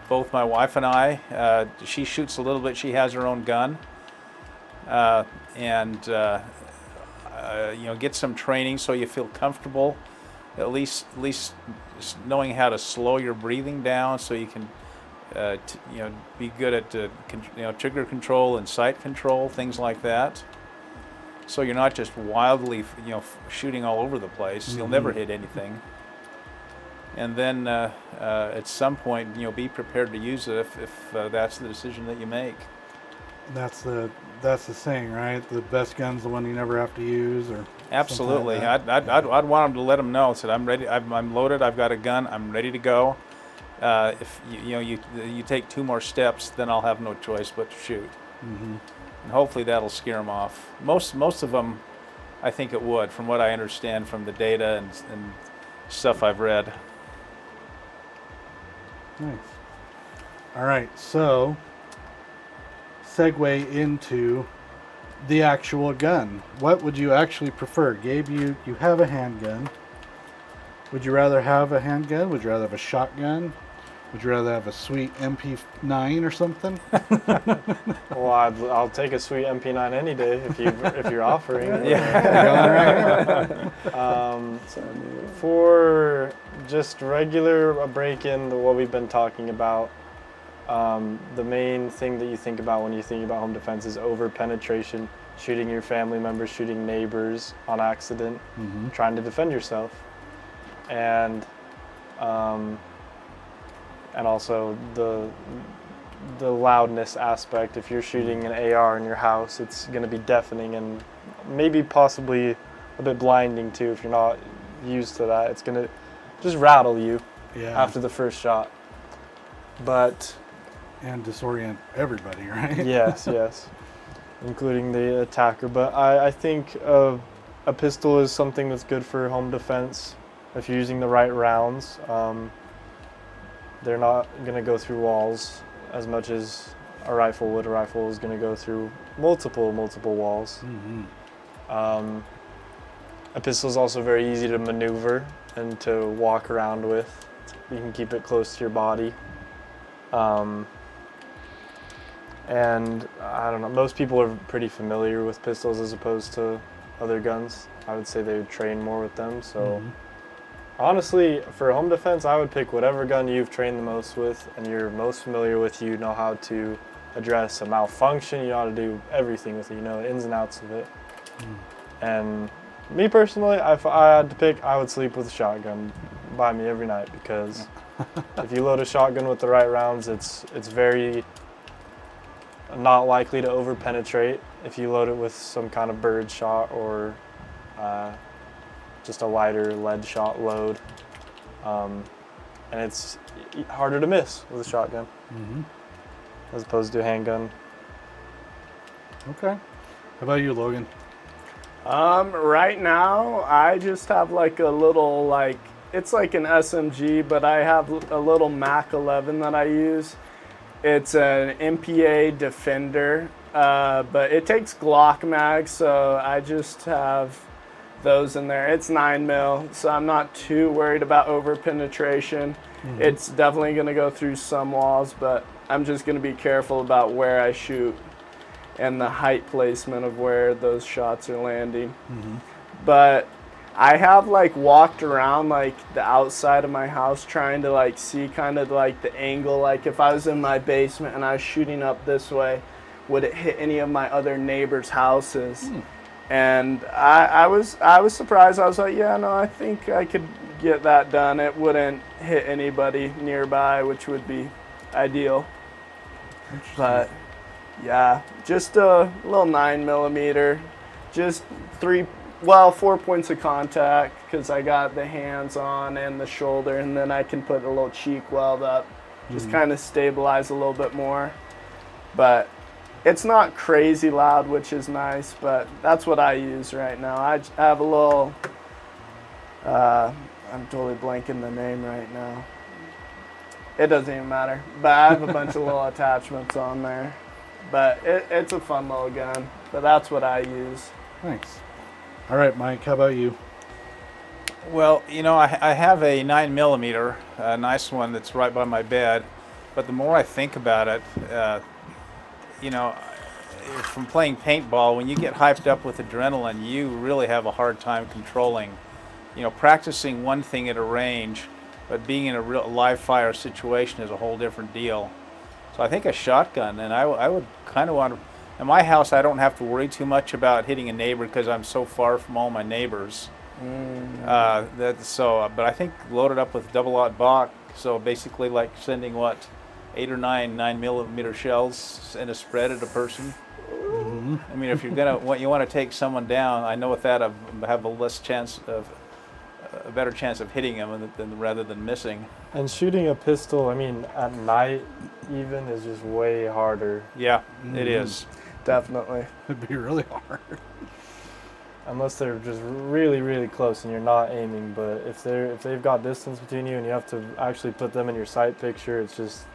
Both my wife and I, she shoots a little bit. She has her own gun, and get some training so you feel comfortable. At least knowing how to slow your breathing down so you can, be good at trigger control and sight control, things like that. So you're not just wildly, shooting all over the place. You'll never hit anything. And then at some point, be prepared to use it if that's the decision that you make. That's the saying, right? The best gun's the one you never have to use, or absolutely. Like I'd want them to let them know. Said I'm ready. I'm loaded. I've got a gun. I'm ready to go. If you take 2 more steps, then I'll have no choice but to shoot. And hopefully that'll scare them off. Most of them, I think it would, from what I understand from the data and stuff I've read. Nice. All right, so segue into the actual gun. What would you actually prefer? Gabe, you have a handgun. Would you rather have a handgun? Would you rather have a shotgun? Would you rather have a sweet MP9 or something? Well, I'll take a sweet MP9 any day if you're offering. For just regular break-in, what we've been talking about, the main thing that you think about when you think about home defense is over-penetration, shooting your family members, shooting neighbors on accident, trying to defend yourself, and also the loudness aspect. If you're shooting an AR in your house, it's going to be deafening and maybe possibly a bit blinding too if you're not used to that. It's going to just rattle you after the first shot. And disorient everybody, right? Yes, including the attacker. But I think a pistol is something that's good for home defense if you're using the right rounds. They're not going to go through walls as much as a rifle would. A rifle is going to go through multiple walls. A pistol is also very easy to maneuver and to walk around with. You can keep it close to your body. And I don't know, most people are pretty familiar with pistols as opposed to other guns. I would say they would train more with them. So honestly, for home defense, I would pick whatever gun you've trained the most with and you're most familiar with. You know how to address a malfunction, you know how to do everything with it, you know the ins and outs of it. And me personally, if I had to pick, I would sleep with a shotgun by me every night, because if you load a shotgun with the right rounds, it's very not likely to over-penetrate if you load it with some kind of bird shot or just a lighter lead shot load. And it's harder to miss with a shotgun as opposed to a handgun. Okay. How about you, Logan? Right now, I just have like a little, it's like an SMG, but I have a little Mac 11 that I use. It's an MPA Defender, but it takes Glock mags, so I just have those in there. It's 9mm, so I'm not too worried about over penetration. It's definitely going to go through some walls, but I'm just going to be careful about where I shoot. and the height placement of where those shots are landing. But I have like walked around like the outside of my house trying to like see kind of like the angle, like if I was in my basement and I was shooting up this way, would it hit any of my other neighbors' houses? And I was surprised. I was like, yeah, no, I think I could get that done. It wouldn't hit anybody nearby, which would be ideal. But yeah, just a little 9mm, just 4 points of contact, because I got the hands on and the shoulder, and then I can put a little cheek weld up, just kind of stabilize a little bit more. But it's not crazy loud, which is nice, but that's what I use right now. I have a little, I'm totally blanking the name right now. It doesn't even matter, but I have a bunch of little attachments on there. But it's a fun little gun, but that's what I use. Thanks. All right, Mike, how about you? Well, you know, I have a 9mm, a nice one that's right by my bed. But the more I think about it, you know, from playing paintball, when you get hyped up with adrenaline, you really have a hard time controlling. You know, practicing one thing at a range, but being in a real live fire situation is a whole different deal. So I think a shotgun, and I would kind of want to. In my house, I don't have to worry too much about hitting a neighbor because I'm so far from all my neighbors. But I think loaded up with double-aught Bach, so basically like sending 8 or 9 9mm shells in a spread at a person. I mean, if you want to take someone down, I know with that I have a better chance of hitting them rather than missing. And shooting a pistol, I mean, at night even is just way harder. Yeah, it is. Definitely. It'd be really hard. Unless they're just really, really close and you're not aiming. But if they've got distance between you and you have to actually put them in your sight picture, it's just,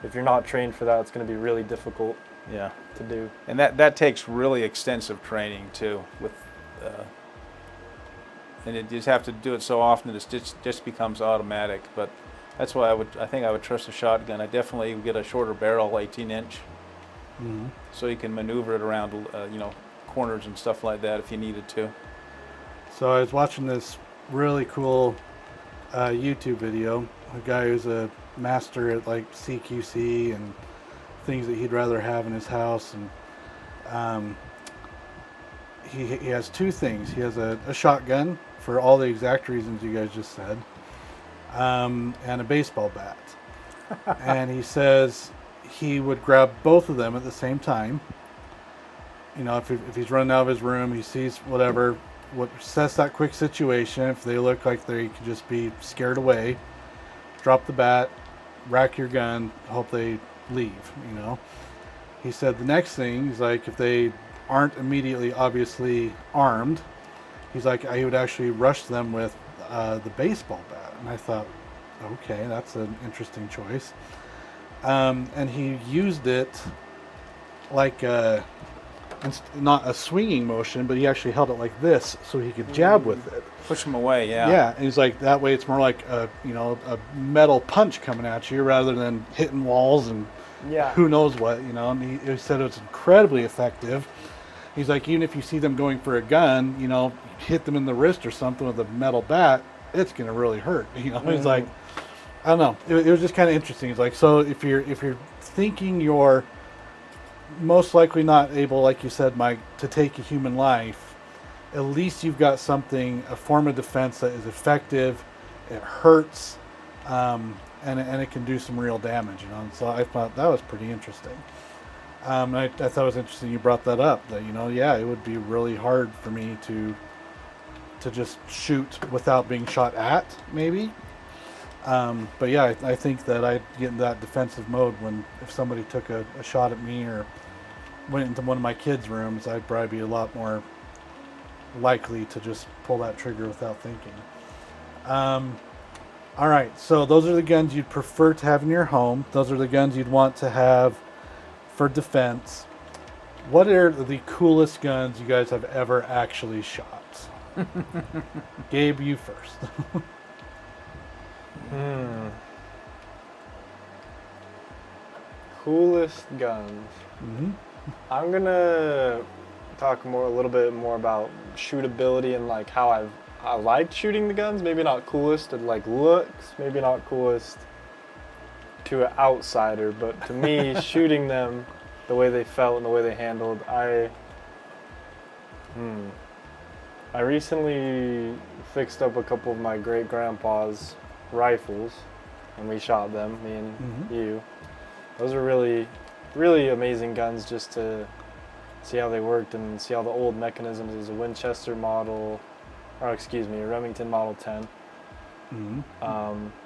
if you're not trained for that, it's going to be really difficult to do. And that takes really extensive training too. And you just have to do it so often that it just becomes automatic. But that's why I think I would trust a shotgun. I definitely would get a shorter barrel, 18-inch, so you can maneuver it around, you know, corners and stuff like that if you needed to. So I was watching this really cool YouTube video. A guy who's a master at like CQC and things that he'd rather have in his house, and he has two things. He has a shotgun for all the exact reasons you guys just said, and a baseball bat. And he says he would grab both of them at the same time. You know, if he's running out of his room, he sees what sets that quick situation. If they look like they could just be scared away, drop the bat, rack your gun, hope they leave, you know. He said the next thing is like if they aren't immediately obviously armed, he's like he would actually rush them with the baseball bat. And I thought, okay, that's an interesting choice. And he used it like not a swinging motion, but he actually held it like this so he could jab with it. Push them away, yeah. Yeah, and he's like, that way it's more like a metal punch coming at you rather than hitting walls and who knows what, you know. And he said it was incredibly effective. He's like, even if you see them going for a gun, you know, hit them in the wrist or something with a metal bat, it's going to really hurt, you know. He's like, I don't know. It was just kind of interesting. He's like, so if you're thinking you're most likely not able, like you said, Mike, to take a human life, at least you've got something, a form of defense that is effective, it hurts, and it can do some real damage, you know. And so I thought that was pretty interesting. I thought it was interesting you brought that up, that, you know, yeah, it would be really hard for me to just shoot without being shot at, maybe. But yeah, I think that I'd get in that defensive mode if somebody took a shot at me or went into one of my kids' rooms, I'd probably be a lot more likely to just pull that trigger without thinking. All right, so those are the guns you'd prefer to have in your home. Those are the guns you'd want to have for defense. What are the coolest guns you guys have ever actually shot? Gabe, you first. Coolest guns. I'm gonna talk a little bit more about shootability and like how I liked shooting the guns. Maybe not coolest at like looks, maybe not coolest to an outsider, but to me, shooting them the way they felt and the way they handled, I recently fixed up a couple of my great grandpa's rifles, and we shot them, me and you. Those are really, really amazing guns just to see how they worked and see how the old mechanisms is a Winchester model, or excuse me, a Remington Model 10.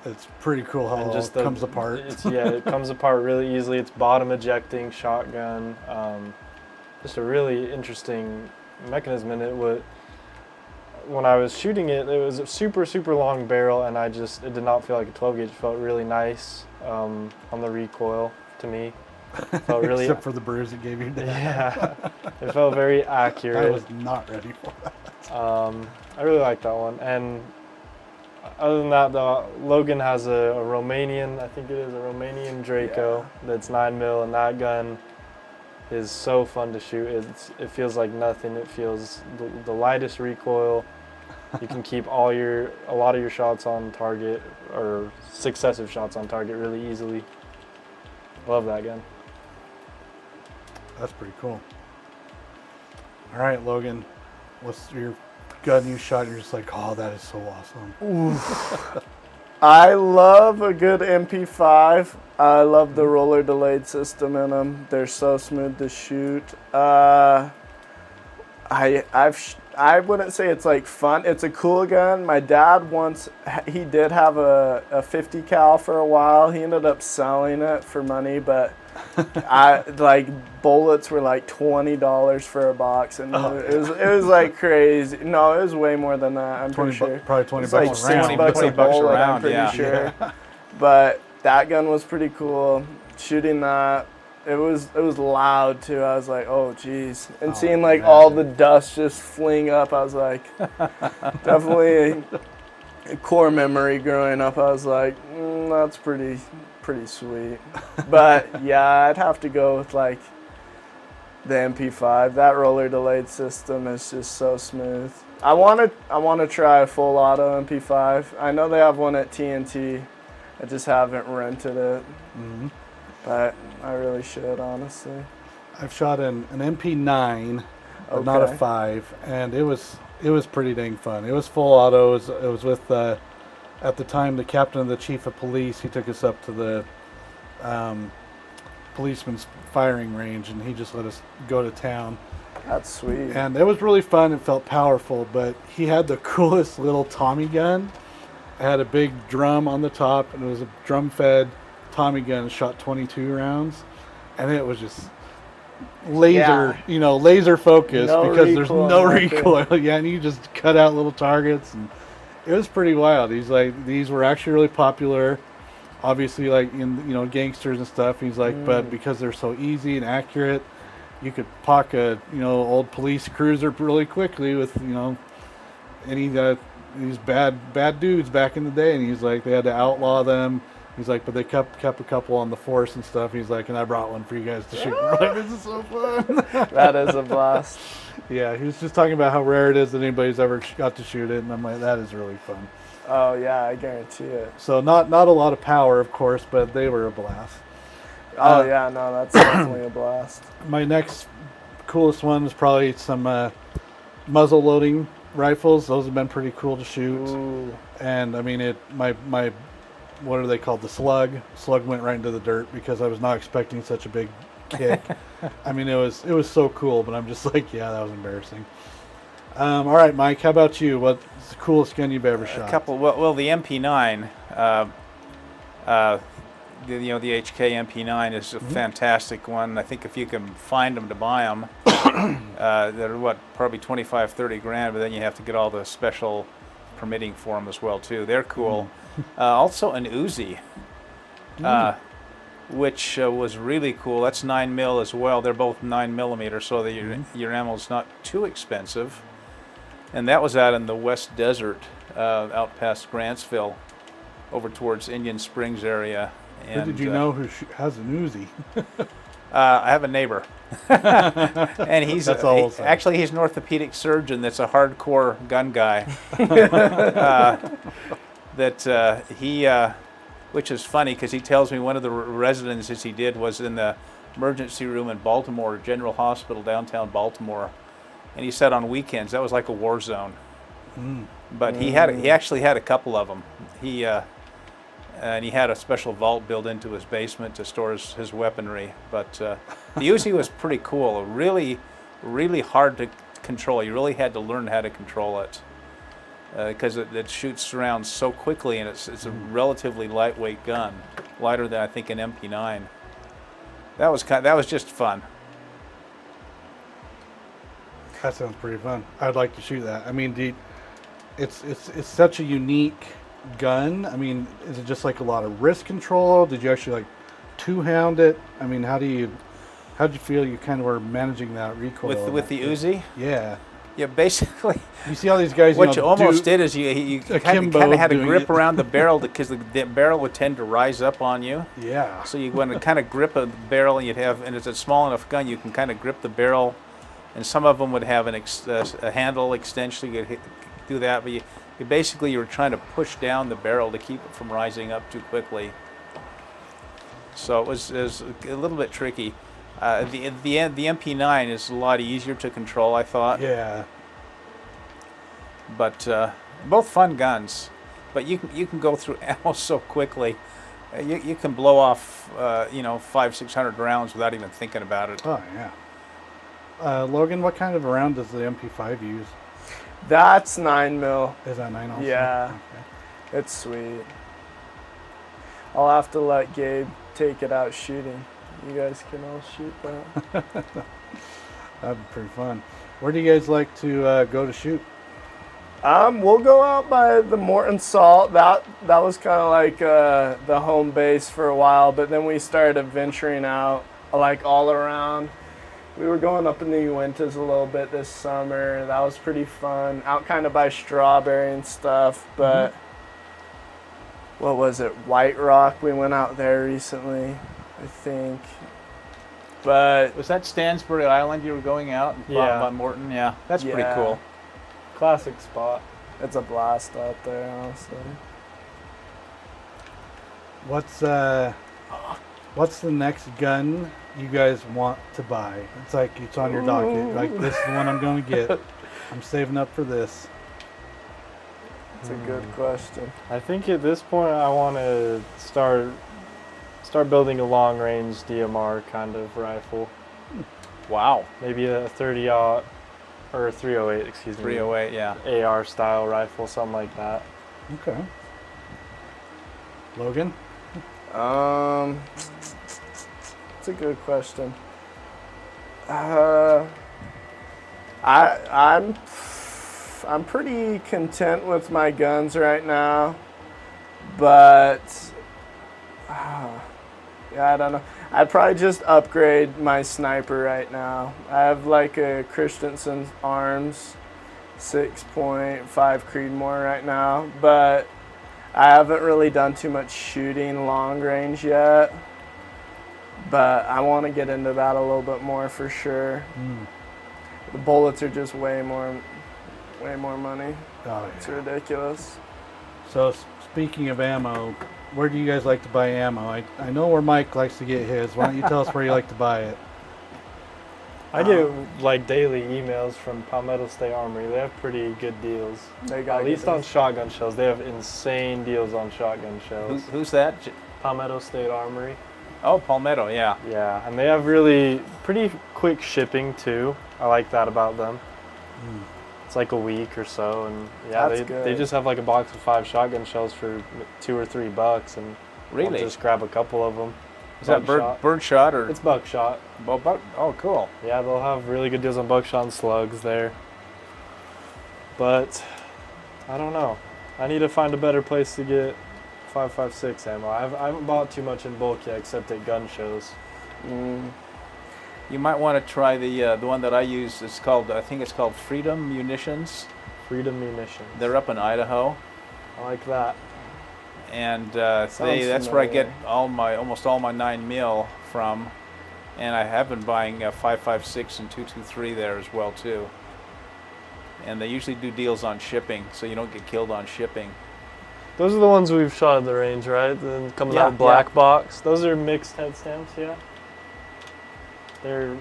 It's pretty cool how it comes apart. It comes apart really easily. It's bottom ejecting shotgun. Just a really interesting mechanism, and it would. When I was shooting it, it was a super, super long barrel, and it did not feel like a 12 gauge. It felt really nice on the recoil to me. It felt really, except for the bruise it gave you. Yeah, it felt very accurate. I was not ready for that. I really like that one. And other than that, Logan has a Romanian, I think it is a Romanian Draco that's 9mm, and that gun is so fun to shoot. It feels like nothing. It feels the lightest recoil. You can keep a lot of your shots on target, or successive shots on target, really easily. Love that gun. That's pretty cool. All right, Logan, what's your gun you shot? You're just like, oh, that is so awesome. I love a good MP5. I love the roller delayed system in them. They're so smooth to shoot. I wouldn't say it's like fun. It's a cool gun. My dad he did have a 50 cal for a while. He ended up selling it for money, but bullets were like $20 for a box, and it was like crazy. No, it was way more than that. I'm pretty sure. Probably 20 it's like bucks a round. $6 a bullet. I'm pretty sure. But that gun was pretty cool. Shooting that. It was loud too. I was like, oh geez. And seeing like all the dust just fling up, I was like, definitely a core memory growing up. I was like, that's pretty sweet. But yeah, I'd have to go with like the MP5. That roller delayed system is just so smooth. I want to try a full auto MP5. I know they have one at TNT. I just haven't rented it. But I really should, honestly. I've shot an MP9, but not a 5, and it was pretty dang fun. It was full auto. It was with at the time the captain of the chief of police. He took us up to the policeman's firing range, and he just let us go to town. That's sweet. And it was really fun. It felt powerful, but he had the coolest little Tommy gun. It had a big drum on the top, and it was a drum-fed Tommy gun. Shot 22 rounds, and it was just laser focused because there's no recoil. Yeah, and you just cut out little targets, and it was pretty wild. These were actually really popular, obviously, like in gangsters and stuff. He's like, but because they're so easy and accurate, you could pock a old police cruiser really quickly with any these bad dudes back in the day. And he's like, they had to outlaw them. He's like, but they kept a couple on the force and stuff. He's like, and I brought one for you guys to shoot. We're like, this is so fun. That is a blast. Yeah, he was just talking about how rare it is that anybody's ever got to shoot it, and I'm like, that is really fun. Oh yeah, I guarantee it. So not a lot of power, of course, but they were a blast. Oh yeah, no, that's definitely a blast. My next coolest one is probably some muzzle loading rifles. Those have been pretty cool to shoot. Ooh. And I mean, my what are they called? The slug went right into the dirt because I was not expecting such a big kick. I mean, it was so cool, but I'm just like, yeah, that was embarrassing. All right, Mike, how about you? What's the coolest gun you've ever shot? A couple. Well, the MP9, the HK MP9 is a fantastic one. I think if you can find them to buy them, they're probably 25, 30 grand, but then you have to get all the special permitting for them as well too. They're cool. Also an Uzi, which was really cool. That's 9mm as well. They're both 9mm, so your ammo's not too expensive. And that was out in the West Desert, out past Grantsville, over towards Indian Springs area. And did you know who has an Uzi? I have a neighbor, and he's That's all we'll say. actually he's an orthopedic surgeon. That's a hardcore gun guy. Which is funny because he tells me one of the residencies he did was in the emergency room in Baltimore, General Hospital, downtown Baltimore, and he said on weekends that was like a war zone. But he actually had a couple of them. And he had a special vault built into his basement to store his weaponry. But the Uzi was pretty cool. Really, really hard to control. You really had to learn how to control it because it shoots rounds so quickly, and it's a relatively lightweight gun, lighter than I think an MP9. That was just fun. That sounds pretty fun. I'd like to shoot that. I mean, it's such a unique gun. I mean, is it just like a lot of wrist control? Did you actually like two-hound it? I mean, how'd you feel you kind of were managing that recoil With the Uzi? Yeah. Yeah, basically. You see all these guys. What you almost did is you kind of had to grip around the barrel because the barrel would tend to rise up on you. Yeah. So you want to kind of grip a barrel, and it's a small enough gun you can kind of grip the barrel, and some of them would have a handle extension. You could do that, but you were trying to push down the barrel to keep it from rising up too quickly. So it was a little bit tricky. The MP9 is a lot easier to control, I thought. Yeah. But both fun guns. But you can go through ammo so quickly. You can blow off 500-600 rounds without even thinking about it. Oh yeah. Logan, what kind of a round does the MP5 use? That's 9mm. Is that 9 also? Yeah. Okay. It's sweet. I'll have to let Gabe take it out shooting. You guys can all shoot that. That'd be pretty fun. Where do you guys like to go to shoot? We'll go out by the Morton Salt. That was kind of like the home base for a while, but then we started venturing out like all around. We were going up in the Uintas a little bit this summer. That was pretty fun. Out kind of by Strawberry and stuff, but what was it? White Rock. We went out there recently, I think. But Was that Stansbury Island you were going out and by Morton? Yeah, that's pretty cool. Classic spot. It's a blast out there, honestly. What's the next gun you guys want to buy? It's like it's on your docket. Like, this is the one I'm going to get. I'm saving up for this. It's a good question. I think at this point I want to start building a long-range DMR kind of rifle. Wow. Maybe a 30-aught or 308, excuse me. 308, yeah. AR style rifle, something like that. Okay. Logan? It's a good question. I'm pretty content with my guns right now, but I don't know. I'd probably just upgrade my sniper right now. I have like a Christensen Arms 6.5 Creedmoor right now, but I haven't really done too much shooting long range yet. But I want to get into that a little bit more for sure. The bullets are just way more money. Oh, yeah. It's ridiculous. So, speaking of ammo, where do you guys like to buy ammo? I know where Mike likes to get his. Why don't you tell us where you like to buy it? I get like daily emails from Palmetto State Armory. They have pretty good deals. They got At least on shotgun shells. They have insane deals on shotgun shells. Who's that? Palmetto State Armory. Oh, Palmetto, yeah. Yeah, and they have really pretty quick shipping too. I like that about them. It's like a week or so, and yeah, they just have like a box of 5 shotgun shells for $2 or $3, and Really? I'll just grab a couple of them. Is that bird shot or? It's buckshot. Oh, cool. Yeah, they'll have really good deals on buckshot and slugs there. But I don't know. I need to find a better place to get 5.56 ammo. I haven't bought too much in bulk yet, except at gun shows. You might want to try the one that I use. I think it's called Freedom Munitions. Freedom Munitions. They're up in Idaho, I like that. and that's where I get almost all my 9mm from. And I have been buying 5.56 and 2.23 there as well too. And they usually do deals on shipping, so you don't get killed on shipping. Those are the ones we've shot at the range, right? Then coming Yeah, out black box. Those are mixed head stamps, yeah. They're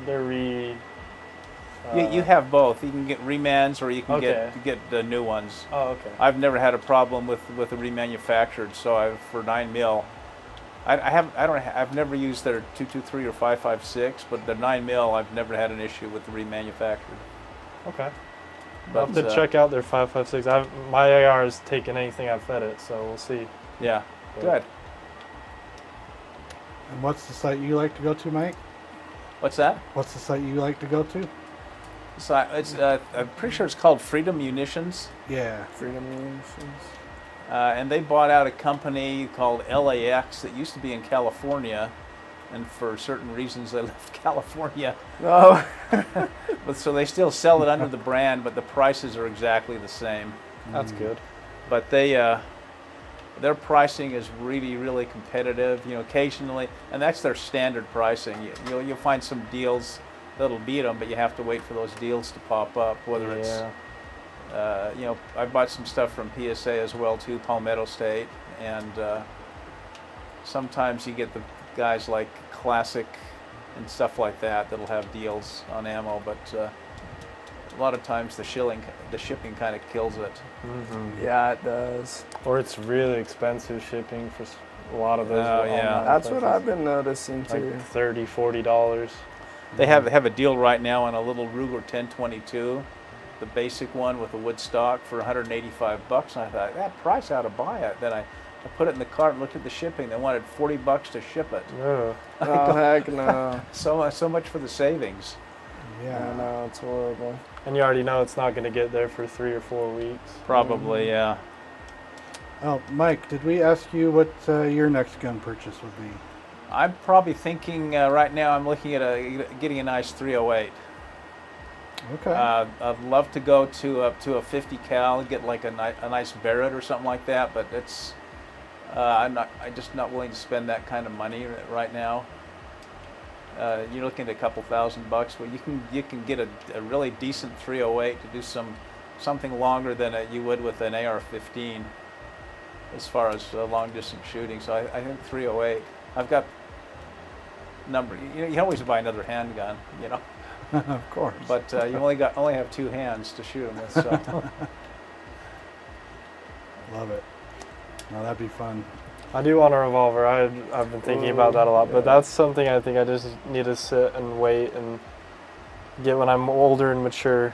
You have both. You can get remans or you can Okay. get the new ones. Oh, okay. I've never had a problem with the remanufactured. So for 9mm, I've never used their 223 or 5.56, but the 9mm I've never had an issue with the remanufactured. Okay. But I'll have to check out their 5.56. My AR has taken anything I've fed it, so we'll see. Yeah, But- good. And what's the site you like to go to, Mike? What's that? What's the site you like to go to? So I'm pretty sure it's called Freedom Munitions, Yeah. Freedom Munitions. and they bought out a company called LAX that used to be in California, and for certain reasons they left California. Oh, But so they still sell it under the brand, but the prices are exactly the same. That's good. But their pricing is really, really competitive. You know, occasionally, and that's their standard pricing. You'll find some deals that'll beat them, but you have to wait for those deals to pop up. Whether it's, you know, I bought some stuff from PSA as well too, Palmetto State, and sometimes you get the guys like Classic and stuff like that that'll have deals on ammo, but a lot of times the shipping kind of kills it. Mm-hmm. yeah, it does. Or it's really expensive shipping for a lot of those. Oh, yeah. online That's what places. I've been noticing too. Like $30, $40. They have a deal right now on a little Ruger 1022, the basic one with the wood stock for $185. And I thought, that price, I ought to buy it. Then I put it in the cart and looked at the shipping. They wanted $40 to ship it. Ugh. Oh heck no! So much for the savings. Yeah, no, it's horrible. And you already know it's not going to get there for 3 or 4 weeks. Probably, yeah. Oh, Mike, did we ask you what your next gun purchase would be? I'm probably thinking right now. I'm looking at getting a nice 308. Okay. I'd love to go to a 50 cal and get like a nice Barrett or something like that, but it's I'm just not willing to spend that kind of money right now. You're looking at a couple $1,000, but you can get a really decent 308 to do something longer than you would with an AR-15 as far as long distance shooting. So I think 308. I've got you can always buy another handgun, you know. Of course. But you only have 2 hands to shoot them with. So Love it. No, that'd be fun. I do want a revolver. I've been thinking about that a lot, but that's something I think I just need to sit and wait and get when I'm older and mature.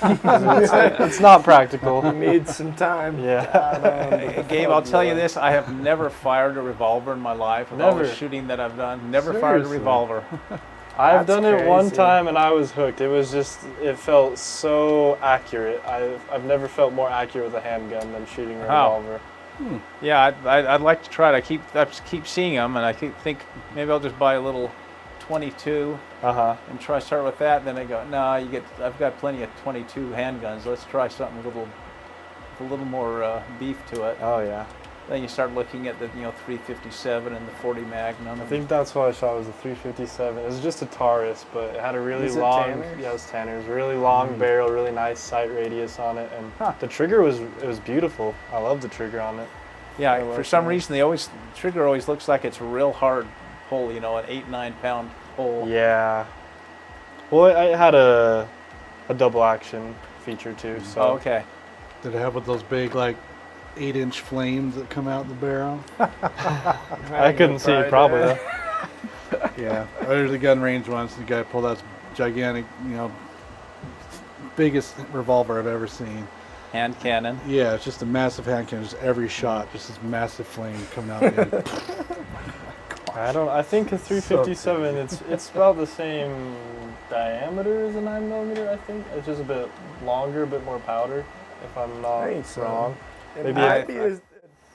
It's not practical. You need some time. Yeah. Gabe, I'll tell you this: I have never fired a revolver in my life. With all the Never. shooting that I've done, never fired a Seriously? revolver. I've That's done it one crazy. time and I was hooked. It felt so accurate. I've never felt more accurate with a handgun than shooting a Wow. revolver. Yeah, I'd like to try it. I keep seeing them, and I think maybe I'll just buy a little 22 and start with that. And then I go, no, I've got plenty of 22 handguns. Let's try something with a little more beef to it. Oh yeah. Then you start looking at the 357 and the 40 Magnum. I think that's what I shot was a 357. It was just a Taurus, but it had a really Was it long. Tanner's? Yeah, it was Tanner's. Really long barrel, really nice sight radius on it, and the trigger was beautiful. I love the trigger on it. Yeah, I for like some that. reason the trigger always looks like it's a real hard pull. An 8-9 pound pull. Yeah. Well, it had a double action feature too. So Oh, okay. Did it have with those big, like, 8-inch flames that come out the barrel? I couldn't see it probably. did. Though. Yeah. I was at the gun range once, and the guy pulled out this gigantic, biggest revolver I've ever seen. Hand cannon. Yeah, it's just a massive hand cannon. Just every shot, just this massive flame coming out. The end. I think a 357. It's about the same diameter as a 9mm. I think it's just a bit longer, a bit more powder. If I'm not I think so. wrong. It Maybe might be a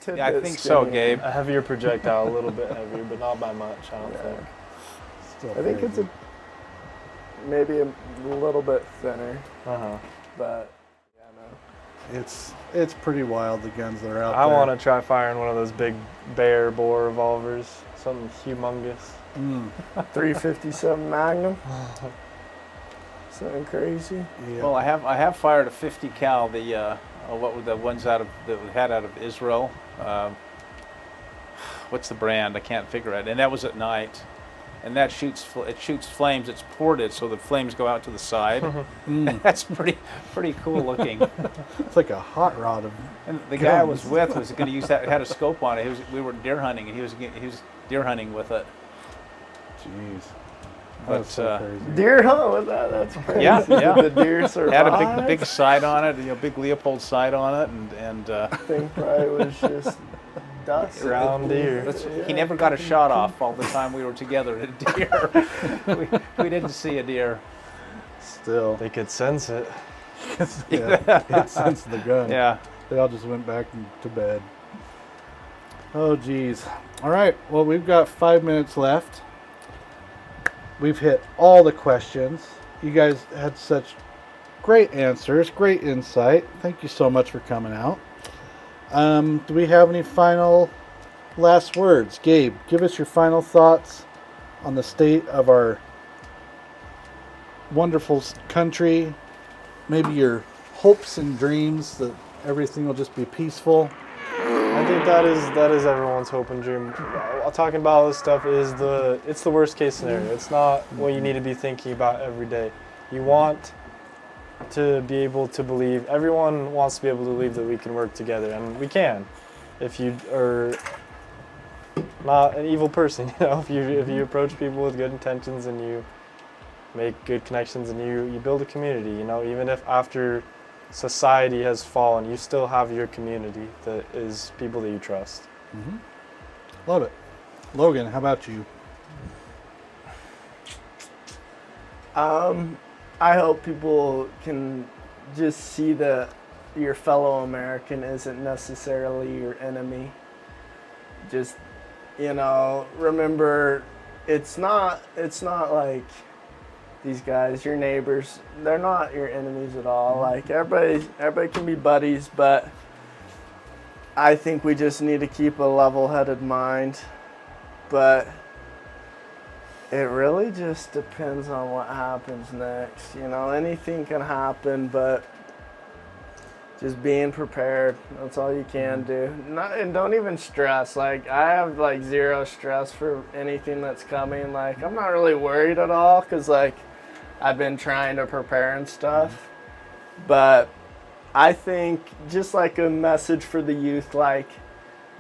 tidbit Yeah, I think so, skinny. Gabe. A heavier projectile, a little bit heavier, but not by much. I don't Yeah. think. Still I think it's crazy. maybe a little bit thinner, Uh huh. but yeah, no. It's pretty wild, the guns that are out I there. want to try firing one of those big bear bore revolvers, something humongous. 357 Magnum. Something crazy. Yeah. Well, I have fired a 50 cal. What were the ones that we had out of Israel? What's the brand? I can't figure it. And that was at night. And that shoots flames. It's ported, so the flames go out to the side. That's pretty cool looking. It's like a hot rod of. And the guy I was with was going to use that. Had a scope on it. We were deer hunting, and he was deer hunting with it. Jeez. But That's so crazy. Deer hunt with that? That's crazy. Yeah. The deer survived. Had a big sight on it, big Leopold sight on it, and Thing probably was just dust. Ground deer. he never got a shot off all the time we were together at a deer. we didn't see a deer. Still. They could sense it. Yeah, it sensed the gun. Yeah. They all just went back to bed. Oh, geez. All right. Well, we've got 5 minutes left. We've hit all the questions. You guys had such great answers, great insight. Thank you so much for coming out. Do we have any final last words? Gabe, give us your final thoughts on the state of our wonderful country. Maybe your hopes and dreams that everything will just be peaceful. I think that is everyone's hope and dream. Talking about all this stuff it's the worst case scenario. It's not what you need to be thinking about every day. You want to be able to believe. Everyone wants to be able to believe that we can work together, and we can. If you are not an evil person, if you approach people with good intentions and you make good connections and you build a community, even if after society has fallen, you still have your community that is people that you trust. Mm-hmm. Love it. Logan, how about you? I hope people can just see that your fellow American isn't necessarily your enemy. Just, remember, it's not like these guys, your neighbors, they're not your enemies at all. Like everybody can be buddies, but I think we just need to keep a level-headed mind. But it really just depends on what happens next. Anything can happen, but just being prepared, that's all you can do. And don't even stress. Like, I have zero stress for anything that's coming. Like, I'm not really worried at all because I've been trying to prepare and stuff. But I think just like a message for the youth,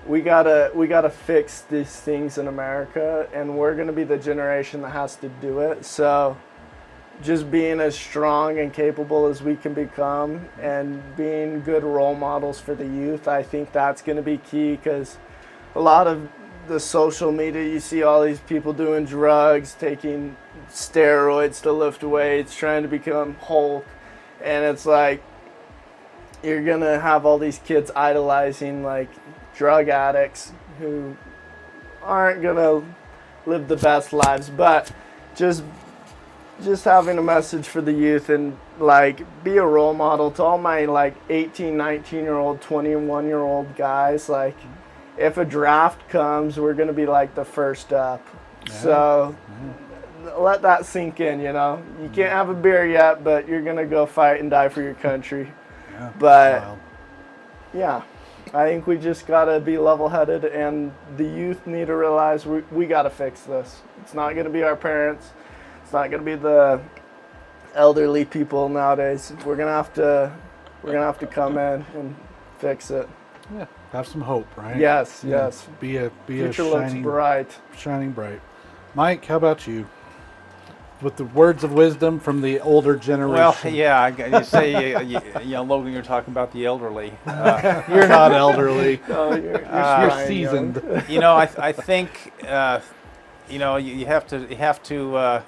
we gotta fix these things in America, and we're gonna be the generation that has to do it. So just being as strong and capable as we can become and being good role models for the youth, I think that's gonna be key, because a lot of the social media, you see all these people doing drugs, taking steroids to lift weights, trying to become Hulk, and it's you're gonna have all these kids idolizing drug addicts who aren't gonna live the best lives. But just having a message for the youth and be a role model to all my 18, 19-year-old, 21-year-old guys. If a draft comes, we're gonna be the first up. Yeah. So let that sink in. You can't have a beer yet, but you're gonna go fight and die for your country. Yeah. But yeah, I think we just gotta be level-headed, and the youth need to realize we gotta fix this. It's not gonna be our parents. It's not gonna be the elderly people nowadays. We're gonna have to come in and fix it. Yeah, have some hope, right? Yes, yes. Be a future looks bright. Shining bright. Mike, how about you? With the words of wisdom from the older generation. Well, yeah, you say, Logan, you're talking about the elderly. You're not elderly. No, you're seasoned. I think, you have to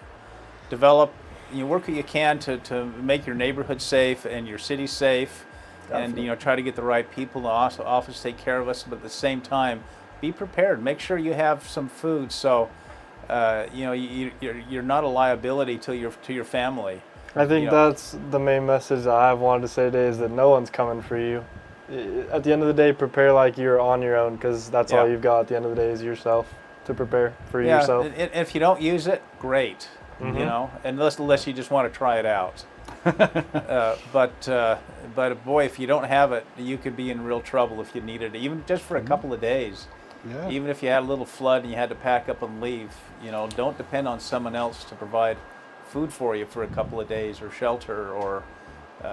develop, work what you can to make your neighborhood safe and your city safe. Definitely. And, try to get the right people in the office to take care of us, but at the same time, be prepared. Make sure you have some food, so you're not a liability to your family. I think You know. that's the main message I've wanted to say today is that no one's coming for you. At the end of the day, prepare like you're on your own because that's all Yeah. you've got at the end of the day is yourself to prepare for Yeah, yourself. and if you don't use it, great. You know, unless you just want to try it out. But boy, if you don't have it, you could be in real trouble if you needed it, even just for a couple of days. Yeah. Even if you had a little flood and you had to pack up and leave, you know, don't depend on someone else to provide food for you for a couple of days, or shelter, or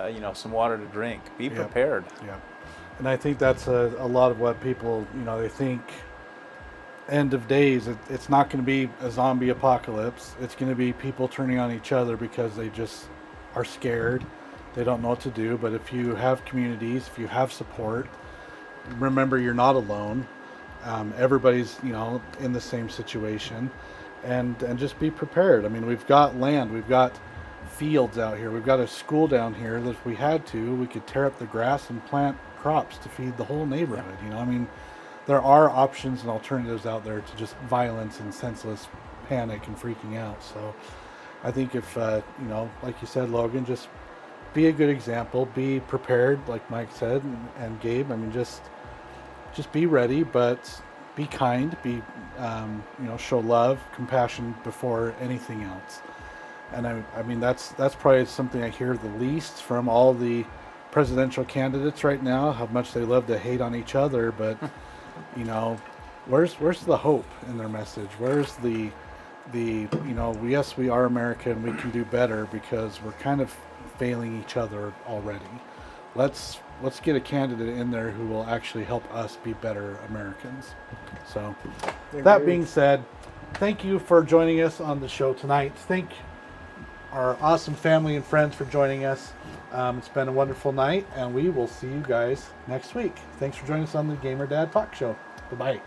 you know, some water to drink. Be Yep. prepared. Yeah. And I think that's a lot of what people, you know, they think end of days, it's not going to be a zombie apocalypse. It's going to be people turning on each other because they just are scared. They don't know what to do. But if you have communities, if you have support, remember you're not alone. Everybody's, you know, in the same situation, and just be prepared. I mean, we've got land, we've got fields out here, we've got a school down here that if we had to, we could tear up the grass and plant crops to feed the whole neighborhood. You know, I mean, there are options and alternatives out there to just violence and senseless panic and freaking out. So I think if, you know, like you said, Logan, just be a good example, be prepared, like Mike said, and Gabe, I mean, just be ready, but be kind, be, you know, show love, compassion before anything else. And I mean, that's probably something I hear the least from all the presidential candidates right now, how much they love to hate on each other, but you know, where's the hope in their message? Where's the you know, yes, we are America and we can do better because we're kind of failing each other already. Let's get a candidate in there who will actually help us be better Americans. So that being said, thank you for joining us on the show tonight. Thank our awesome family and friends for joining us. It's been a wonderful night, and we will see you guys next week. Thanks for joining us on the GamerDad Talk Show. Bye-bye.